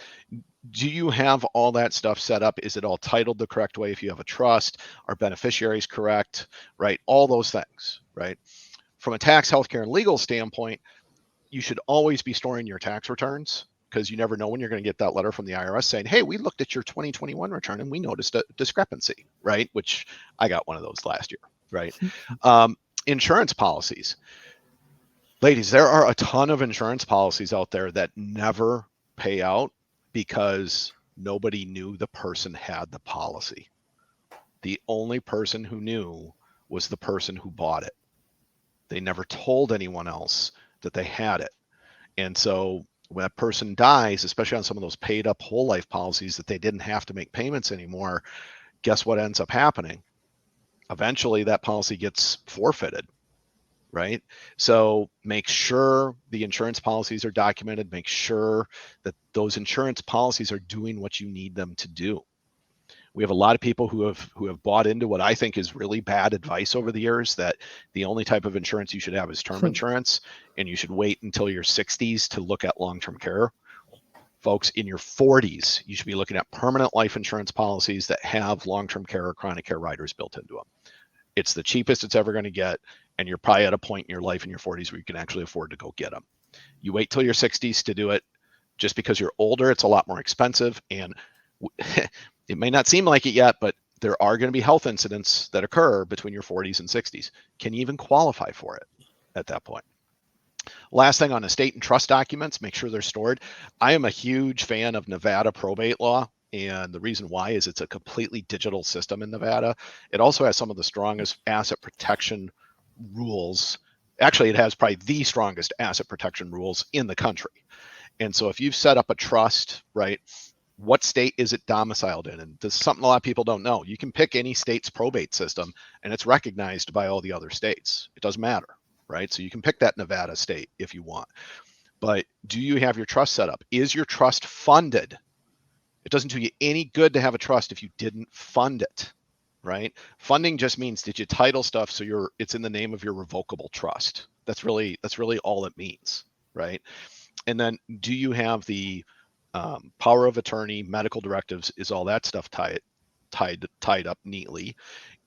Do you have all that stuff set up? Is it all titled the correct way? If you have a trust, are beneficiaries correct, right? All those things, right? From a tax, healthcare, and legal standpoint, you should always be storing your tax returns, because you never know when you're going to get that letter from the IRS saying, hey, we looked at your 2021 return and we noticed a discrepancy, right? Which I got one of those last year, right? Insurance policies. Ladies, there are a ton of insurance policies out there that never pay out because nobody knew the person had the policy. The only person who knew was the person who bought it. They never told anyone else that they had it. And so when a person dies, especially on some of those paid up whole life policies that they didn't have to make payments anymore, guess what ends up happening? Eventually that policy gets forfeited, right? So make sure the insurance policies are documented. Make sure that those insurance policies are doing what you need them to do. We have a lot of people who have bought into what I think is really bad advice over the years, that the only type of insurance you should have is term insurance, and you should wait until your 60s to look at long-term care. Folks, in your 40s, you should be looking at permanent life insurance policies that have long-term care or chronic care riders built into them. It's the cheapest it's ever going to get, and you're probably at a point in your life in your 40s where you can actually afford to go get them. You wait till your 60s to do it. Just because you're older, it's a lot more expensive, and it may not seem like it yet, but there are going to be health incidents that occur between your 40s and 60s. Can you even qualify for it at that point? Last thing on estate and trust documents, make sure they're stored. I am a huge fan of Nevada probate law. And the reason why is it's a completely digital system in Nevada. It also has some of the strongest asset protection rules. Actually, it has probably the strongest asset protection rules in the country. And so if you've set up a trust, right, what state is it domiciled in? And this is something a lot of people don't know. You can pick any state's probate system and it's recognized by all the other states. It doesn't matter, right? So you can pick that Nevada state if you want. But do you have your trust set up? Is your trust funded? It doesn't do you any good to have a trust if you didn't fund it, right? Funding just means, did you title stuff so it's in the name of your revocable trust? That's really all it means, right? And then do you have the power of attorney, medical directives? Is all that stuff tied up neatly?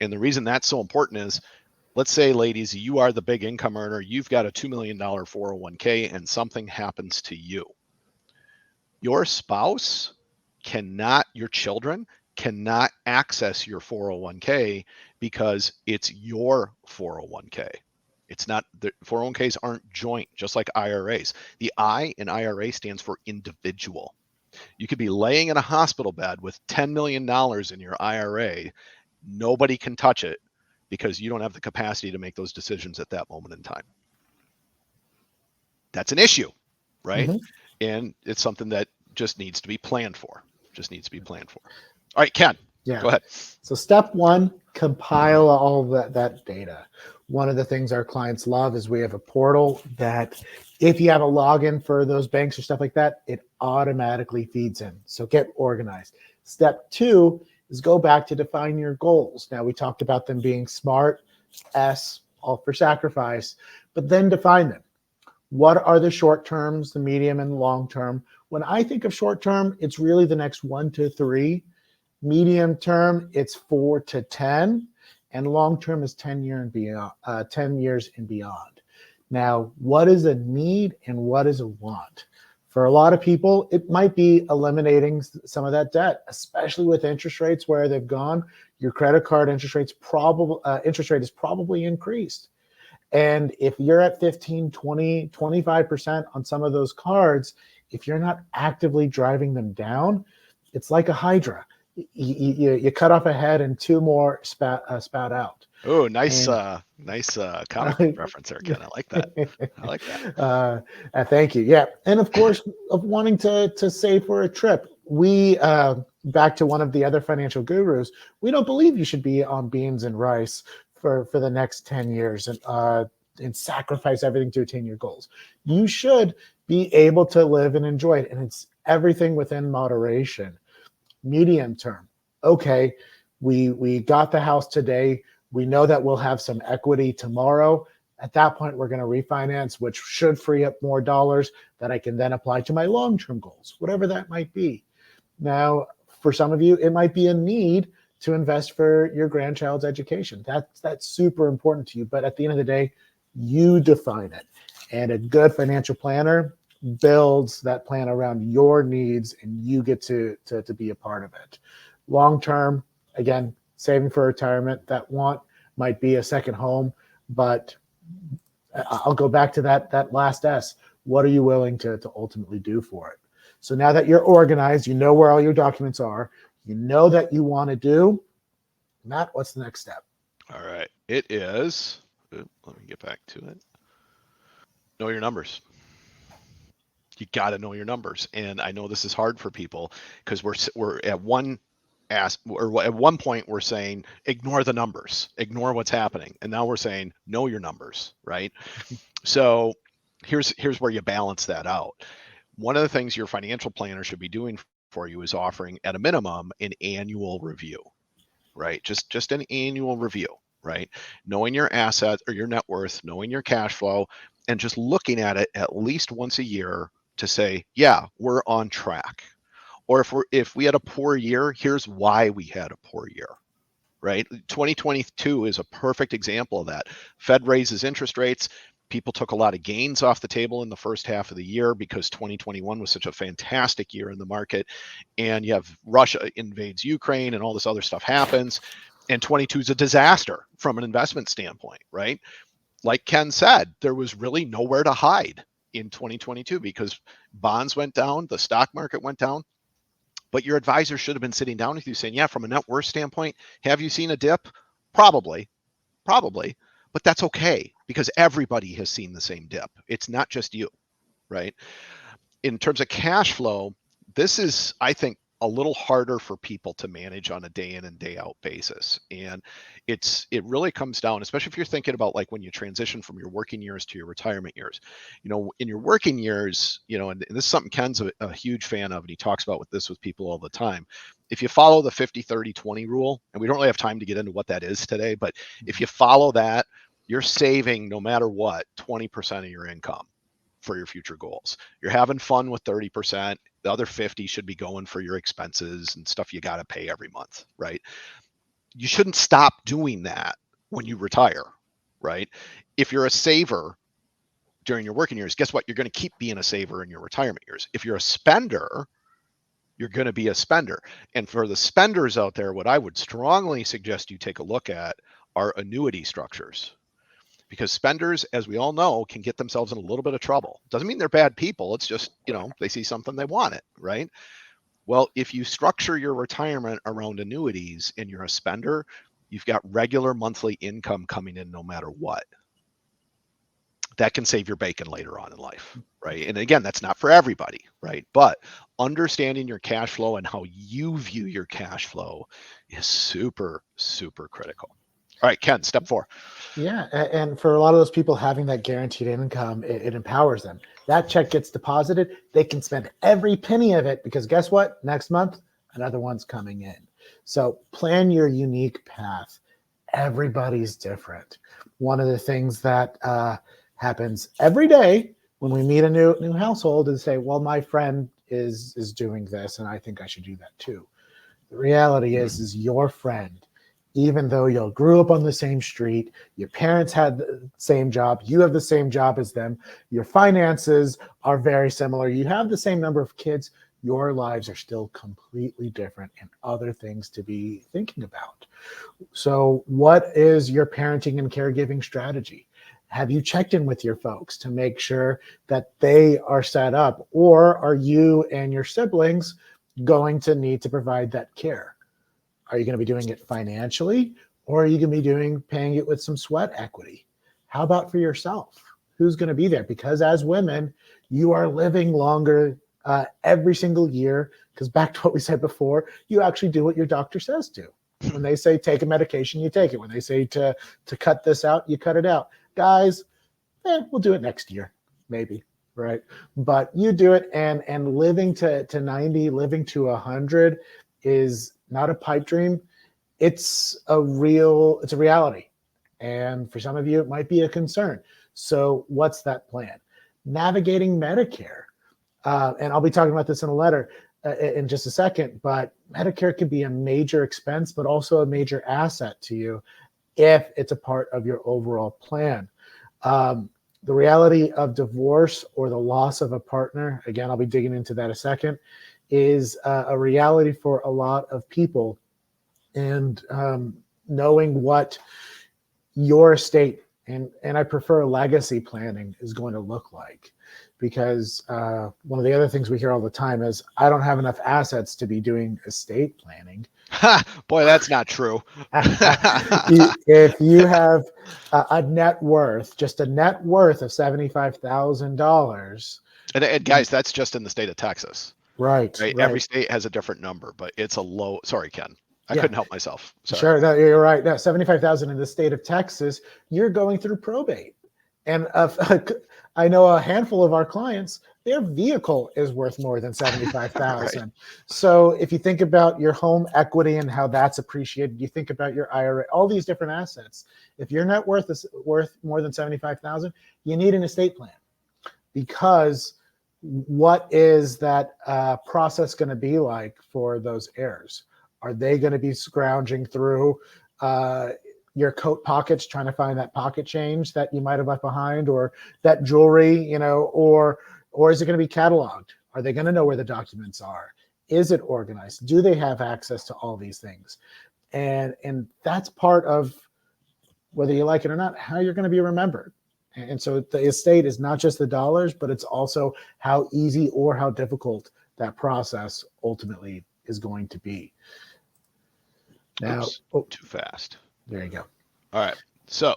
And the reason that's so important is, let's say, ladies, you are the big income earner. You've got a $2 million 401k and something happens to you. Your spouse cannot, your children cannot access your 401k because it's your 401k. It's not, the 401ks aren't joint, just like IRAs. The I in IRA stands for individual. You could be laying in a hospital bed with $10 million in your IRA. Nobody can touch it because you don't have the capacity to make those decisions at that moment in time. That's an issue, right? Mhm. And it's something that just needs to be planned for. All right, Ken, Yeah. go ahead. So step one, compile all that data. One of the things our clients love is we have a portal that if you have a login for those banks or stuff like that, it automatically feeds in. So get organized. Step two is go back to define your goals. Now, we talked about them being SMART, S, all for sacrifice, but then define them. What are the short terms, the medium and long term? When I think of short term, it's really the next 1 to 3. Medium term, it's 4 to 10, and long term is 10 years and beyond. Now, what is a need and what is a want? For a lot of people, it might be eliminating some of that debt, especially with interest rates where they've gone. Your credit card interest rate is probably increased. And if you're at 15, 20, 25% on some of those cards, if you're not actively driving them down, it's like a hydra. You cut off a head and 2 more spout out. Oh, nice comic book reference there, Ken. I like that. Thank you. Yeah, and of course, of wanting to save for a trip, we back to one of the other financial gurus. We don't believe you should be on beans and rice for the next 10 years and sacrifice everything to attain your goals. You should be able to live and enjoy it, and it's everything within moderation. Medium term, okay, we got the house today. We know that we'll have some equity tomorrow. At that point, we're going to refinance, which should free up more dollars that I can then apply to my long-term goals, whatever that might be. Now, for some of you, it might be a need to invest for your grandchild's education. That's super important to you. But at the end of the day, you define it. And a good financial planner builds that plan around your needs, and you get to be a part of it. Long term, again, saving for retirement. That want might be a second home, but I'll go back to that last S. What are you willing to ultimately do for it? So now that you're organized, you know where all your documents are, you know that you want to do, Matt, what's the next step? All right. It is, let me get back to it. Know your numbers. You got to know your numbers. And I know this is hard for people because we're at one point we're saying ignore the numbers, ignore what's happening, and now we're saying know your numbers, right? So here's where you balance that out. One of the things your financial planner should be doing for you is offering at a minimum an annual review, right? Just an annual review, right? Knowing your assets or your net worth, knowing your cash flow, and just looking at it at least once a year to say, yeah, we're on track. Or if we had a poor year, here's why we had a poor year, right? 2022 is a perfect example of that. Fed raises interest rates. People took a lot of gains off the table in the first half of the year because 2021 was such a fantastic year in the market. And you have Russia invades Ukraine and all this other stuff happens. And 22 is a disaster from an investment standpoint, right? Like Ken said, there was really nowhere to hide in 2022 because bonds went down, the stock market went down. But your advisor should have been sitting down with you saying, yeah, from a net worth standpoint, have you seen a dip? Probably, but that's okay because everybody has seen the same dip. It's not just you, right? In terms of cash flow, this is, I think, a little harder for people to manage on a day in and day out basis. And it really comes down, especially if you're thinking about like when you transition from your working years to your retirement years. In your working years, and this is something Ken's a huge fan of, and he talks about with people all the time. If you follow the 50-30-20 rule, and we don't really have time to get into what that is today, but if you follow that, you're saving no matter what 20% of your income for your future goals. You're having fun with 30%. The other 50 should be going for your expenses and stuff you got to pay every month, right? You shouldn't stop doing that when you retire, right? If you're a saver during your working years, guess what? You're going to keep being a saver in your retirement years. If you're a spender, you're going to be a spender. And for the spenders out there, what I would strongly suggest you take a look at are annuity structures. Because spenders, as we all know, can get themselves in a little bit of trouble. Doesn't mean they're bad people. It's just, they see something, they want it, right? Well, if you structure your retirement around annuities and you're a spender, you've got regular monthly income coming in no matter what. That can save your bacon later on in life, right? And again, that's not for everybody, right? But understanding your cash flow and how you view your cash flow is super, super critical. All right, Ken, step 4. Yeah, and for a lot of those people, having that guaranteed income, it empowers them. That check gets deposited, they can spend every penny of it because guess what? Next month, another one's coming in. So plan your unique path. Everybody's different. One of the things that happens every day when we meet a new household is say, well, my friend is doing this, and I think I should do that too. The reality is your friend, even though you grew up on the same street, your parents had the same job, you have the same job as them, your finances are very similar, you have the same number of kids, your lives are still completely different and other things to be thinking about. So what is your parenting and caregiving strategy? Have you checked in with your folks to make sure that they are set up, or are you and your siblings going to need to provide that care? Are you going to be doing it financially, or are you going to be paying it with some sweat equity? How about for yourself? Who's going to be there? Because as women, you are living longer every single year, because back to what we said before, you actually do what your doctor says to. When they say take a medication, you take it. When they say to cut this out, you cut it out. Guys, we'll do it next year, maybe, right? But you do it, and living to 90, living to 100 is not a pipe dream. It's a reality. And for some of you, it might be a concern. So what's that plan? Navigating Medicare. And I'll be talking about this in a letter in just a second, but Medicare can be a major expense, but also a major asset to you if it's a part of your overall plan. The reality of divorce or the loss of a partner, again, I'll be digging into that a second, is a reality for a lot of people. And knowing what your estate, and I prefer legacy planning, is going to look like. Because one of the other things we hear all the time is, I don't have enough assets to be doing estate planning. Boy, that's not true. If you have a net worth, just a net worth of $75,000. And guys, that's just in the state of Texas. Right. Every state has a different number, but it's a low. Sorry, Ken. I couldn't help myself. Sorry. Sure. No, you're right. No, 75,000 in the state of Texas, you're going through probate. And I know a handful of our clients, their vehicle is worth more than 75,000. Right. So if you think about your home equity and how that's appreciated, you think about your IRA, all these different assets. If your net worth is worth more than 75,000, you need an estate plan. Because what is that process going to be like for those heirs? Are they going to be scrounging through your coat pockets trying to find that pocket change that you might have left behind, or that jewelry, or is it going to be cataloged? Are they going to know where the documents are? Is it organized? Do they have access to all these things? And that's part of, whether you like it or not, how you're going to be remembered. And so the estate is not just the dollars, but it's also how easy or how difficult that process ultimately is going to be. Now, too fast. There you go. All right. So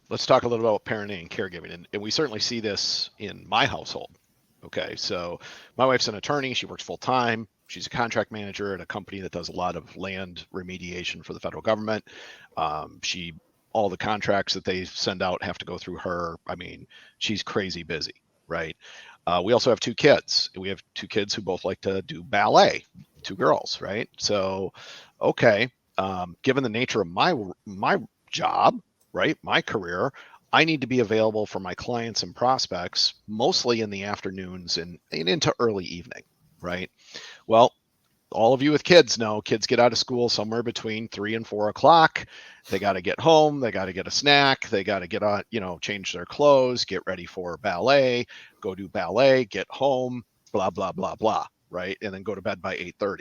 let's talk a little about parenting and caregiving. And we certainly see this in my household. Okay. So my wife's an attorney. She works full time. She's a contract manager at a company that does a lot of land remediation for the federal government. All the contracts that they send out have to go through her. I mean, she's crazy busy, right? We also have 2 kids. We have 2 kids who both like to do ballet, 2 girls, right? So, okay. Given the nature of my job, right? My career, I need to be available for my clients and prospects mostly in the afternoons and into early evening, right? Well, all of you with kids know kids get out of school somewhere between 3 and 4 o'clock. They got to get home. They got to get a snack. They got to get on, change their clothes, get ready for ballet, go do ballet, get home, blah, blah, blah, blah, right? And then go to bed by 8:30.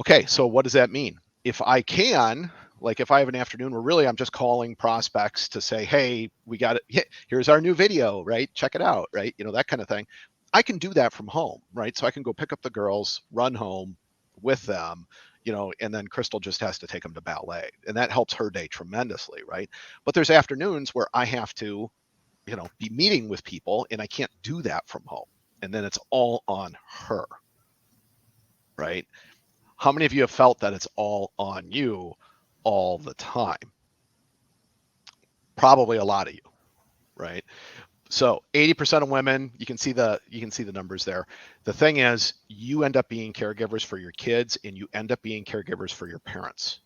Okay, so what does that mean? If I can, like if I have an afternoon where really I'm just calling prospects to say, hey, we got it. Here's our new video, right? Check it out, right? That kind of thing. I can do that from home, right? So I can go pick up the girls, run home with them, and then Crystal just has to take them to ballet. And that helps her day tremendously, right? But there's afternoons where I have to, be meeting with people and I can't do that from home. And then it's all on her, right? How many of you have felt that it's all on you all the time? Probably a lot of you, right? So 80% of women, you can see the numbers there. The thing is, you end up being caregivers for your kids and you end up being caregivers for your parents.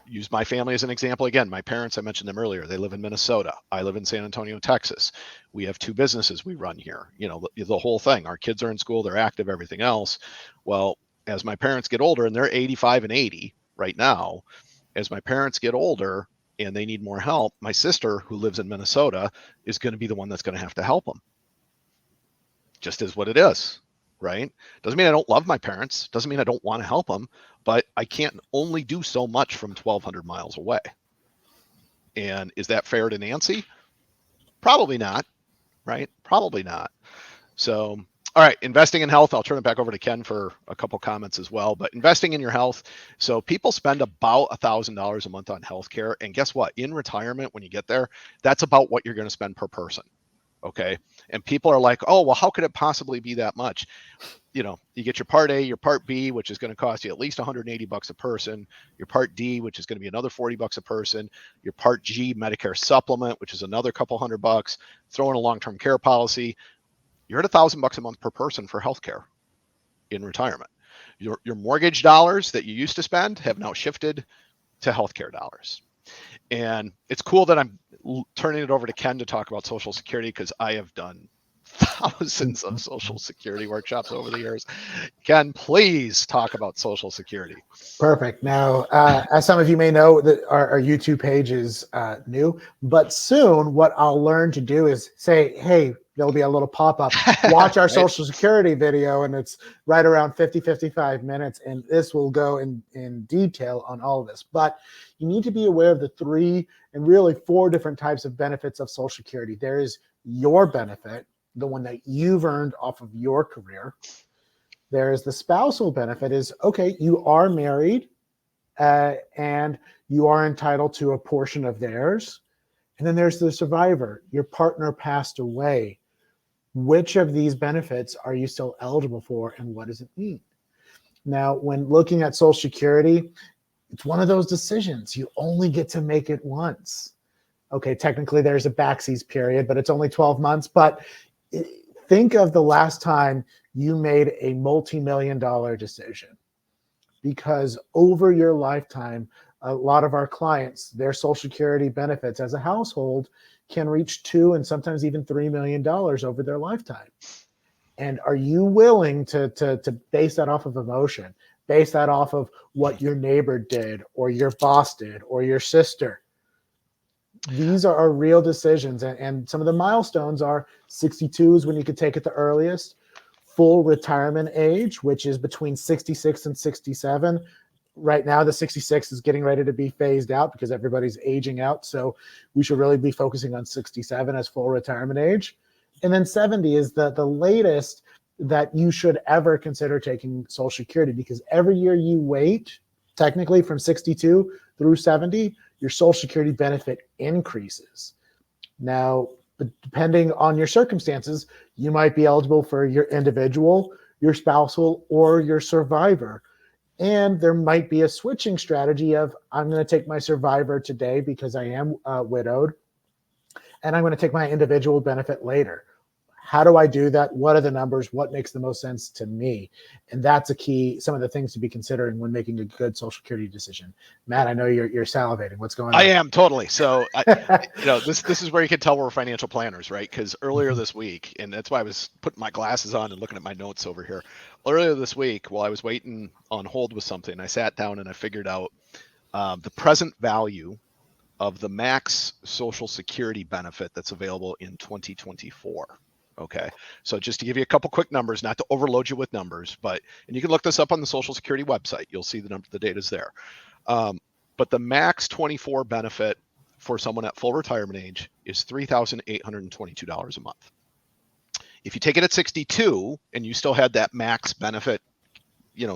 Use my family as an example. Again, my parents, I mentioned them earlier, they live in Minnesota. I live in San Antonio, Texas. We have 2 businesses we run here. The whole thing. Our kids are in school, they're active, everything else. Well, as my parents get older, and they're 85 and 80 right now, as my parents get older and they need more help, my sister, who lives in Minnesota, is going to be the one that's going to have to help them. Just is what it is, right? Doesn't mean I don't love my parents. Doesn't mean I don't want to help them, but I can't only do so much from 1,200 miles away. And is that fair to Nancy? Probably not, right? Probably not. So, all right, investing in health. I'll turn it back over to Ken for a couple comments as well. But investing in your health. So people spend about $1,000 a month on healthcare. And guess what? In retirement, when you get there, that's about what you're going to spend per person. Okay. And people are like, oh, well, how could it possibly be that much? You get your Part A, your Part B, which is going to cost you at least $180 a person, your Part D, which is going to be another $40 a person, your Part G Medicare supplement, which is another couple $100, throw in a long-term care policy. You're at $1,000 a month per person for healthcare in retirement. Your mortgage dollars that you used to spend have now shifted to healthcare dollars. And it's cool that I'm turning it over to Ken to talk about Social Security, because I have done thousands of Social Security workshops over the years. Ken, please talk about Social Security. Perfect. Now, as some of you may know, that our YouTube page is new, but soon what I'll learn to do is say, hey, there'll be a little pop-up, watch our Right. Social Security video, and it's right around 55 minutes, and this will go in detail on all of this. But you need to be aware of the 3 and really 4 different types of benefits of Social Security. There is your benefit, the one that you've earned off of your career. There is the spousal benefit is, okay, you are married and you are entitled to a portion of theirs. And then there's the survivor. Your partner passed away. Which of these benefits are you still eligible for, and what does it mean? Now, when looking at Social Security, it's one of those decisions. You only get to make it once. Okay, technically there's a backseas period, but it's only 12 months. But think of the last time you made a multi-million-dollar decision, because over your lifetime, a lot of our clients, their Social Security benefits as a household can reach $2 and sometimes even $3 million over their lifetime. And are you willing to base that off of emotion, base that off of what your neighbor did or your boss did or your sister? These are real decisions. And some of the milestones are 62 is when you could take it the earliest. Full retirement age, which is between 66 and 67. Right now, the 66 is getting ready to be phased out because everybody's aging out. So we should really be focusing on 67 as full retirement age. And then 70 is the latest that you should ever consider taking Social Security, because every year you wait, technically from 62 through 70, your Social Security benefit increases. Now, depending on your circumstances, you might be eligible for your individual, your spousal, or your survivor. And there might be a switching strategy of, I'm going to take my survivor today because I am widowed, and I'm going to take my individual benefit later. how do I do that? What are the numbers? What makes the most sense to me? And that's a key, some of the things to be considering when making a good Social Security decision. Matt, I know you're salivating. What's going on? I am totally. So, this is where you can tell we're financial planners, right? Because earlier this week, and that's why I was putting my glasses on and looking at my notes over here. Earlier this week, while I was waiting on hold with something, I sat down and I figured out the present value of the max Social Security benefit that's available in 2024. Okay, so just to give you a couple quick numbers, not to overload you with numbers, and you can look this up on the Social Security website. You'll see the data's there. But the max 24 benefit for someone at full retirement age is $3,822 a month. If you take it at 62 and you still had that max benefit,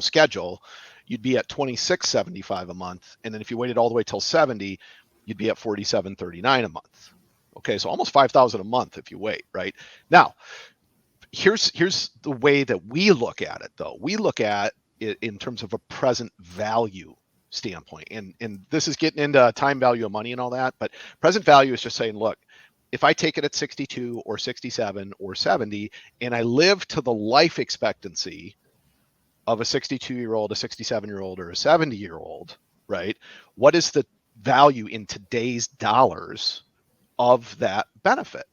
schedule, you'd be at $2,675 a month. And then if you waited all the way till 70, you'd be at $4,739 a month. Okay, so almost $5,000 a month if you wait, right? Now, here's the way that we look at it, though. We look at it in terms of a present value standpoint, and this is getting into time value of money and all that, but present value is just saying, look, if I take it at 62 or 67 or 70, and I live to the life expectancy of a 62-year-old, a 67-year-old, or a 70-year-old, right? What is the value in today's dollars of that benefit?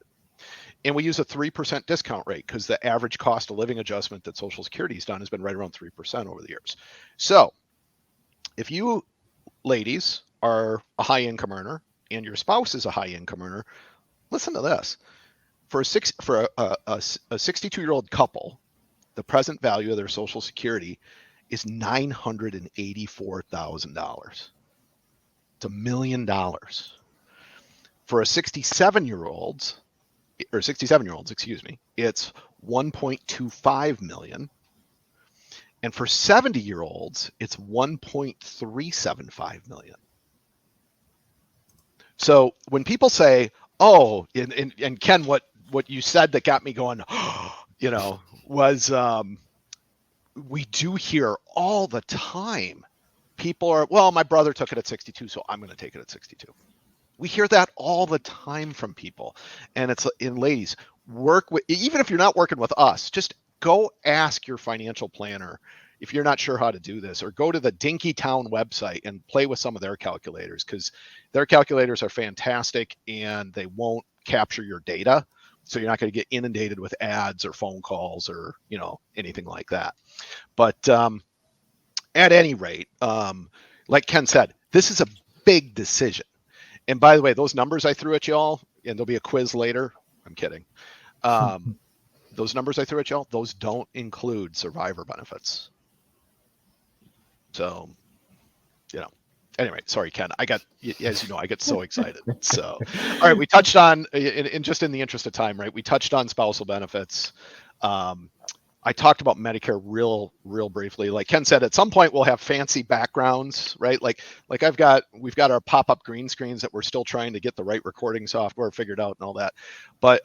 And we use a 3% discount rate because the average cost of living adjustment that Social Security has done has been right around 3% over the years. So if you ladies are a high income earner and your spouse is a high income earner, listen to this. For a 62-year-old couple, the present value of their Social Security is $984,000. It's $1 million. For a 67-year-olds, excuse me, it's 1.25 million. And for 70-year-olds, it's 1.375 million. So when people say, oh, and Ken, what you said that got me going, was we do hear all the time. People are, well, my brother took it at 62, so I'm going to take it at 62. We hear that all the time from people. And ladies, work with, even if you're not working with us, just go ask your financial planner if you're not sure how to do this, or go to the Dinkytown website and play with some of their calculators, because their calculators are fantastic and they won't capture your data. So you're not going to get inundated with ads or phone calls or, anything like that. But at any rate, like Ken said, this is a big decision. And by the way, those numbers I threw at y'all, and there'll be a quiz later. I'm kidding. Those numbers I threw at y'all, those don't include survivor benefits. So, anyway, sorry, Ken. I get so excited. So, all right, we touched on, in the interest of time, right? We touched on spousal benefits. I talked about Medicare real briefly. Like Ken said, at some point we'll have fancy backgrounds, right? Like we've got our pop-up green screens that we're still trying to get the right recording software figured out and all that. But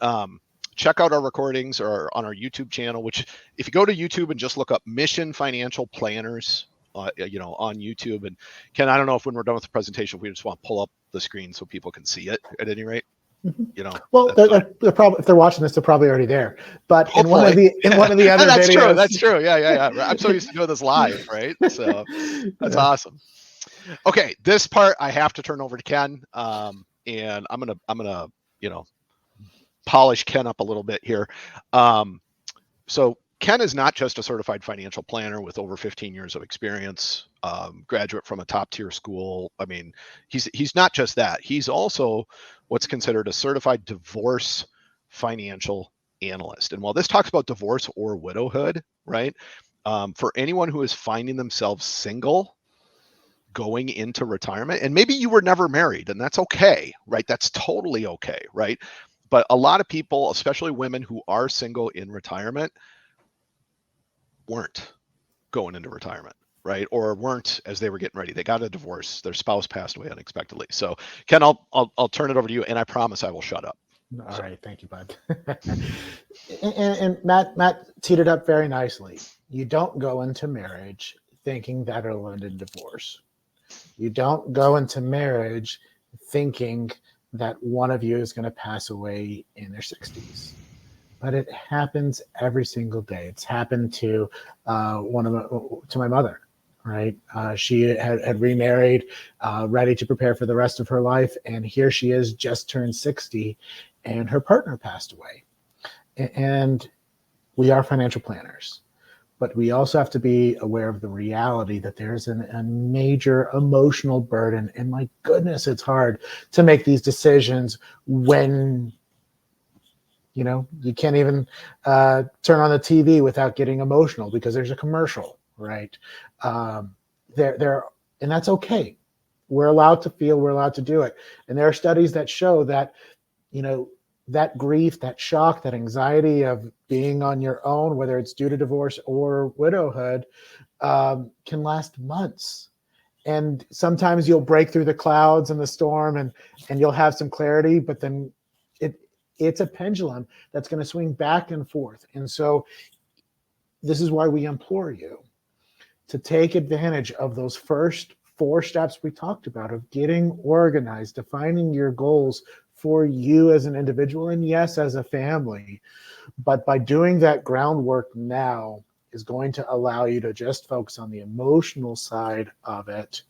check out our recordings or on our YouTube channel, which if you go to YouTube and just look up Mission Financial Planners, on YouTube. And Ken, I don't know if when we're done with the presentation, we just want to pull up the screen so people can see it at any rate. Well, they're probably, if they're watching this, they're probably already there. But hopefully. in one of the other that's videos, that's true. Yeah. I'm so used to doing this live, right? So that's awesome. Okay, this part I have to turn over to Ken, and I'm gonna polish Ken up a little bit here. So Ken is not just a certified financial planner with over 15 years of experience, graduate from a top tier school. I mean, he's not just that. He's also what's considered a certified divorce financial analyst. And while this talks about divorce or widowhood, right? For anyone who is finding themselves single going into retirement, and maybe you were never married, and that's okay, right? That's totally okay, right? But a lot of people, especially women who are single in retirement, weren't going into retirement, right? Or weren't as they were getting ready. They got a divorce. Their spouse passed away unexpectedly. So Ken, I'll turn it over to you, and I promise I will shut up. All right, thank you, bud. and Matt teed it up very nicely. You don't go into marriage thinking that it'll end in divorce. You don't go into marriage thinking that one of you is going to pass away in their 60s. but it happens every single day. It's happened to to my mother, right? She had remarried, ready to prepare for the rest of her life, and here she is, just turned 60, and her partner passed away. And we are financial planners, but we also have to be aware of the reality that there's a major emotional burden. And my goodness, it's hard to make these decisions when you can't even turn on the TV without getting emotional because there's a commercial, right? And that's okay. We're allowed to feel, we're allowed to do it. And there are studies that show that, that grief, that shock, that anxiety of being on your own, whether it's due to divorce or widowhood, can last months. And sometimes you'll break through the clouds and the storm and you'll have some clarity, but then it's a pendulum that's going to swing back and forth. And so this is why we implore you to take advantage of those first 4 steps we talked about of getting organized, defining your goals for you as an individual and yes, as a family. But by doing that groundwork now is going to allow you to just focus on the emotional side of it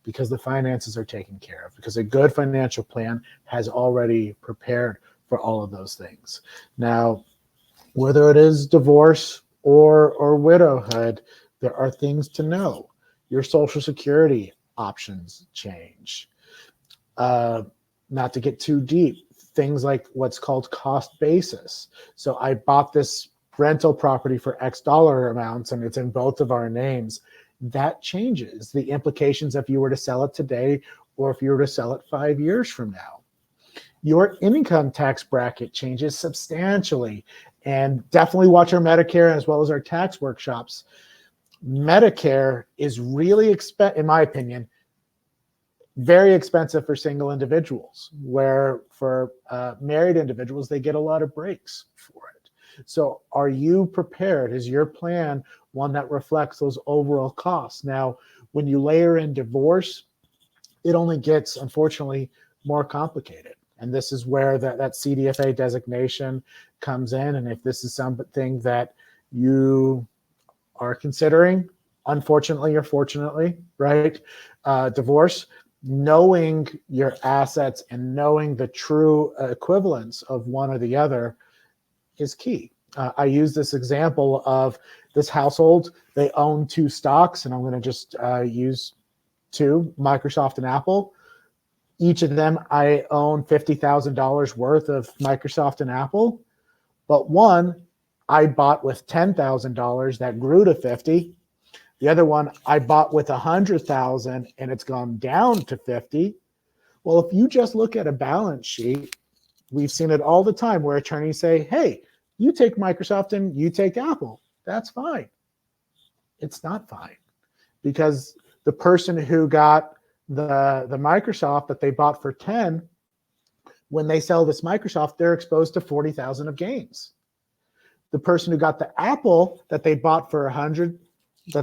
because the finances are taken care of, because a good financial plan has already prepared for all of those things. Now, whether it is divorce or widowhood, there are things to know. Your Social Security options change. Not to get too deep, things like what's called cost basis. So I bought this rental property for X dollar amounts and it's in both of our names. That changes the implications if you were to sell it today or if you were to sell it 5 years from now. Your income tax bracket changes substantially. And definitely watch our Medicare as well as our tax workshops. Medicare is really, in my opinion, very expensive for single individuals, where for married individuals, they get a lot of breaks for it. So are you prepared? Is your plan one that reflects those overall costs? Now, when you layer in divorce, it only gets, unfortunately, more complicated. And this is where that CDFA designation comes in. And if this is something that you are considering, unfortunately or fortunately, right, divorce, knowing your assets and knowing the true equivalence of one or the other is key. I use this example of this household. They own 2 stocks, and I'm going to just use 2, Microsoft and Apple. Each of them, I own $50,000 worth of Microsoft and Apple, but one I bought with $10,000 that grew to 50. The other one I bought with 100,000 and it's gone down to 50. Well, if you just look at a balance sheet, we've seen it all the time where attorneys say, hey, you take Microsoft and you take Apple. That's fine. It's not fine, because the person who got the Microsoft that they bought for 10, when they sell this Microsoft, they're exposed to 40,000 of gains. The person who got the Apple that they bought for 100,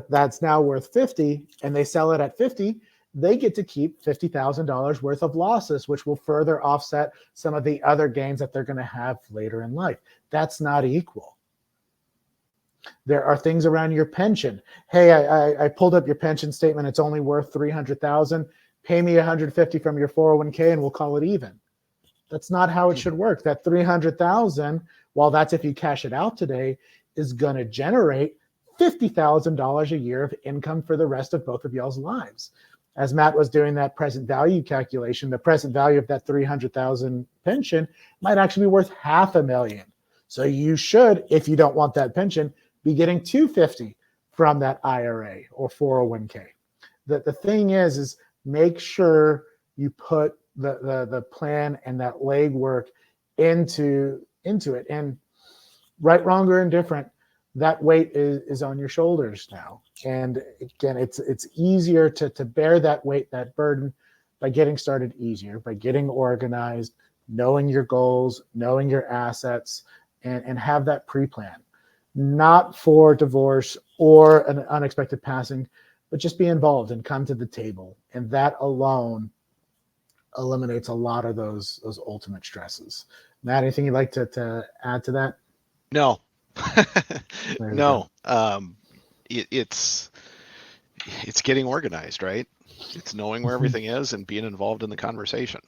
that's now worth 50, and they sell it at 50, they get to keep $50,000 worth of losses, which will further offset some of the other gains that they're going to have later in life. That's not equal. There are things around your pension. Hey, I pulled up your pension statement. It's only worth $300,000. Pay me $150 from your 401k and we'll call it even. That's not how it should work. That $300,000, while that's if you cash it out today, is going to generate $50,000 a year of income for the rest of both of y'all's lives. As Matt was doing that present value calculation, the present value of that $300,000 pension might actually be worth $500,000. So you should, if you don't want that pension, be getting $250 from that IRA or 401k. The thing is make sure you put the plan and that legwork into it. And right, wrong, or indifferent, that weight is on your shoulders now. And again, it's easier to bear that weight, that burden, by getting started easier, by getting organized, knowing your goals, knowing your assets, and have that pre-plan. Not for divorce or an unexpected passing, but just be involved and come to the table. And that alone eliminates a lot of those ultimate stresses. Matt, anything you'd like to add to that? No, There you no. It's getting organized, right? It's knowing where go. everything is and being involved in the conversation.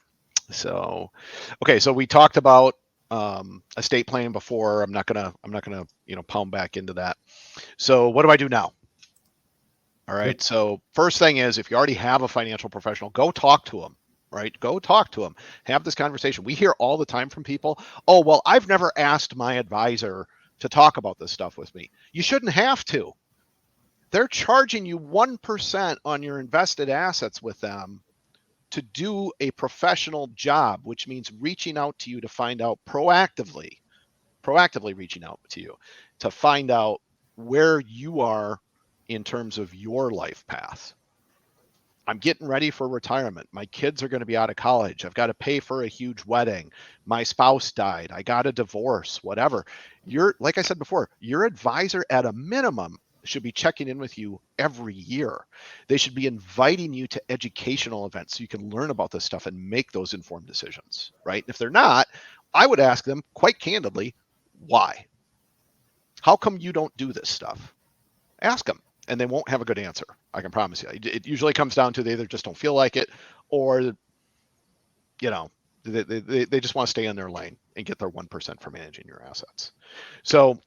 So, okay, so we talked about estate planning before. I'm not gonna pound back into that. So what do I do now? All right. Yep. So first thing is, if you already have a financial professional, go talk to them. Right? Go talk to them. Have this conversation. We hear all the time from people, "Oh, well, I've never asked my advisor to talk about this stuff with me." You shouldn't have to. They're charging you 1% on your invested assets with them to do a professional job, which means reaching out to you to find out proactively reaching out to you to find out where you are in terms of your life path. I'm getting ready for retirement. My kids are going to be out of college. I've got to pay for a huge wedding. My spouse died. I got a divorce, whatever. Like I said before, your advisor at a minimum should be checking in with you every year. They should be inviting you to educational events so you can learn about this stuff and make those informed decisions, right? And if they're not, I would ask them quite candidly, why? How come you don't do this stuff? Ask them, and they won't have a good answer. I can promise you. It usually comes down to they either just don't feel like it, or they just want to stay in their lane and get their 1% for managing your assets. So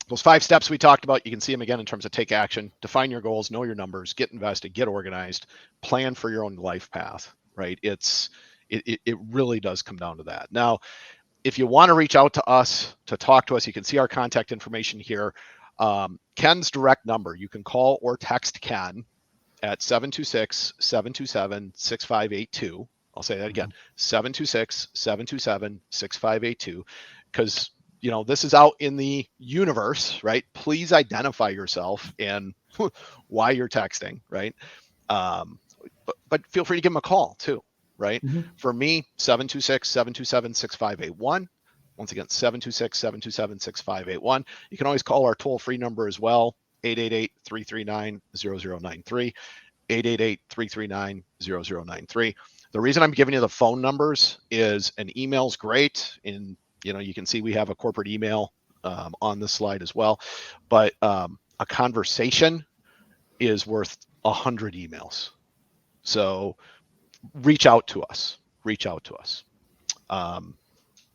those 5 steps we talked about, you can see them again in terms of take action, define your goals, know your numbers, get invested, get organized, plan for your own life path, right? It really does come down to that. Now, if you want to reach out to us to talk to us, you can see our contact information here. Ken's direct number, you can call or text Ken at 726-727-6582. I'll say that again, 726-727-6582, because this is out in the universe, right? Please identify yourself and why you're texting, right? But feel free to give them a call too, right? Mhm. For me, 726-727-6581. Once again, 726-727-6581. You can always call our toll-free number as well, 888-339-0093, 888-339-0093. The reason I'm giving you the phone numbers is an email's great, and you can see we have a corporate email on this slide as well, but a conversation is worth 100 emails. So reach out to us.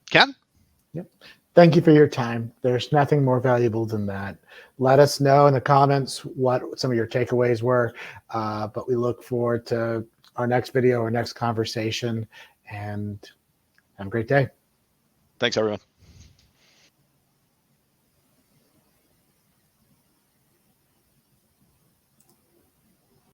Ken? Yep. Thank you for your time. There's nothing more valuable than that. Let us know in the comments what some of your takeaways were, but we look forward to our next video, our next conversation, and have a great day. Thanks, everyone.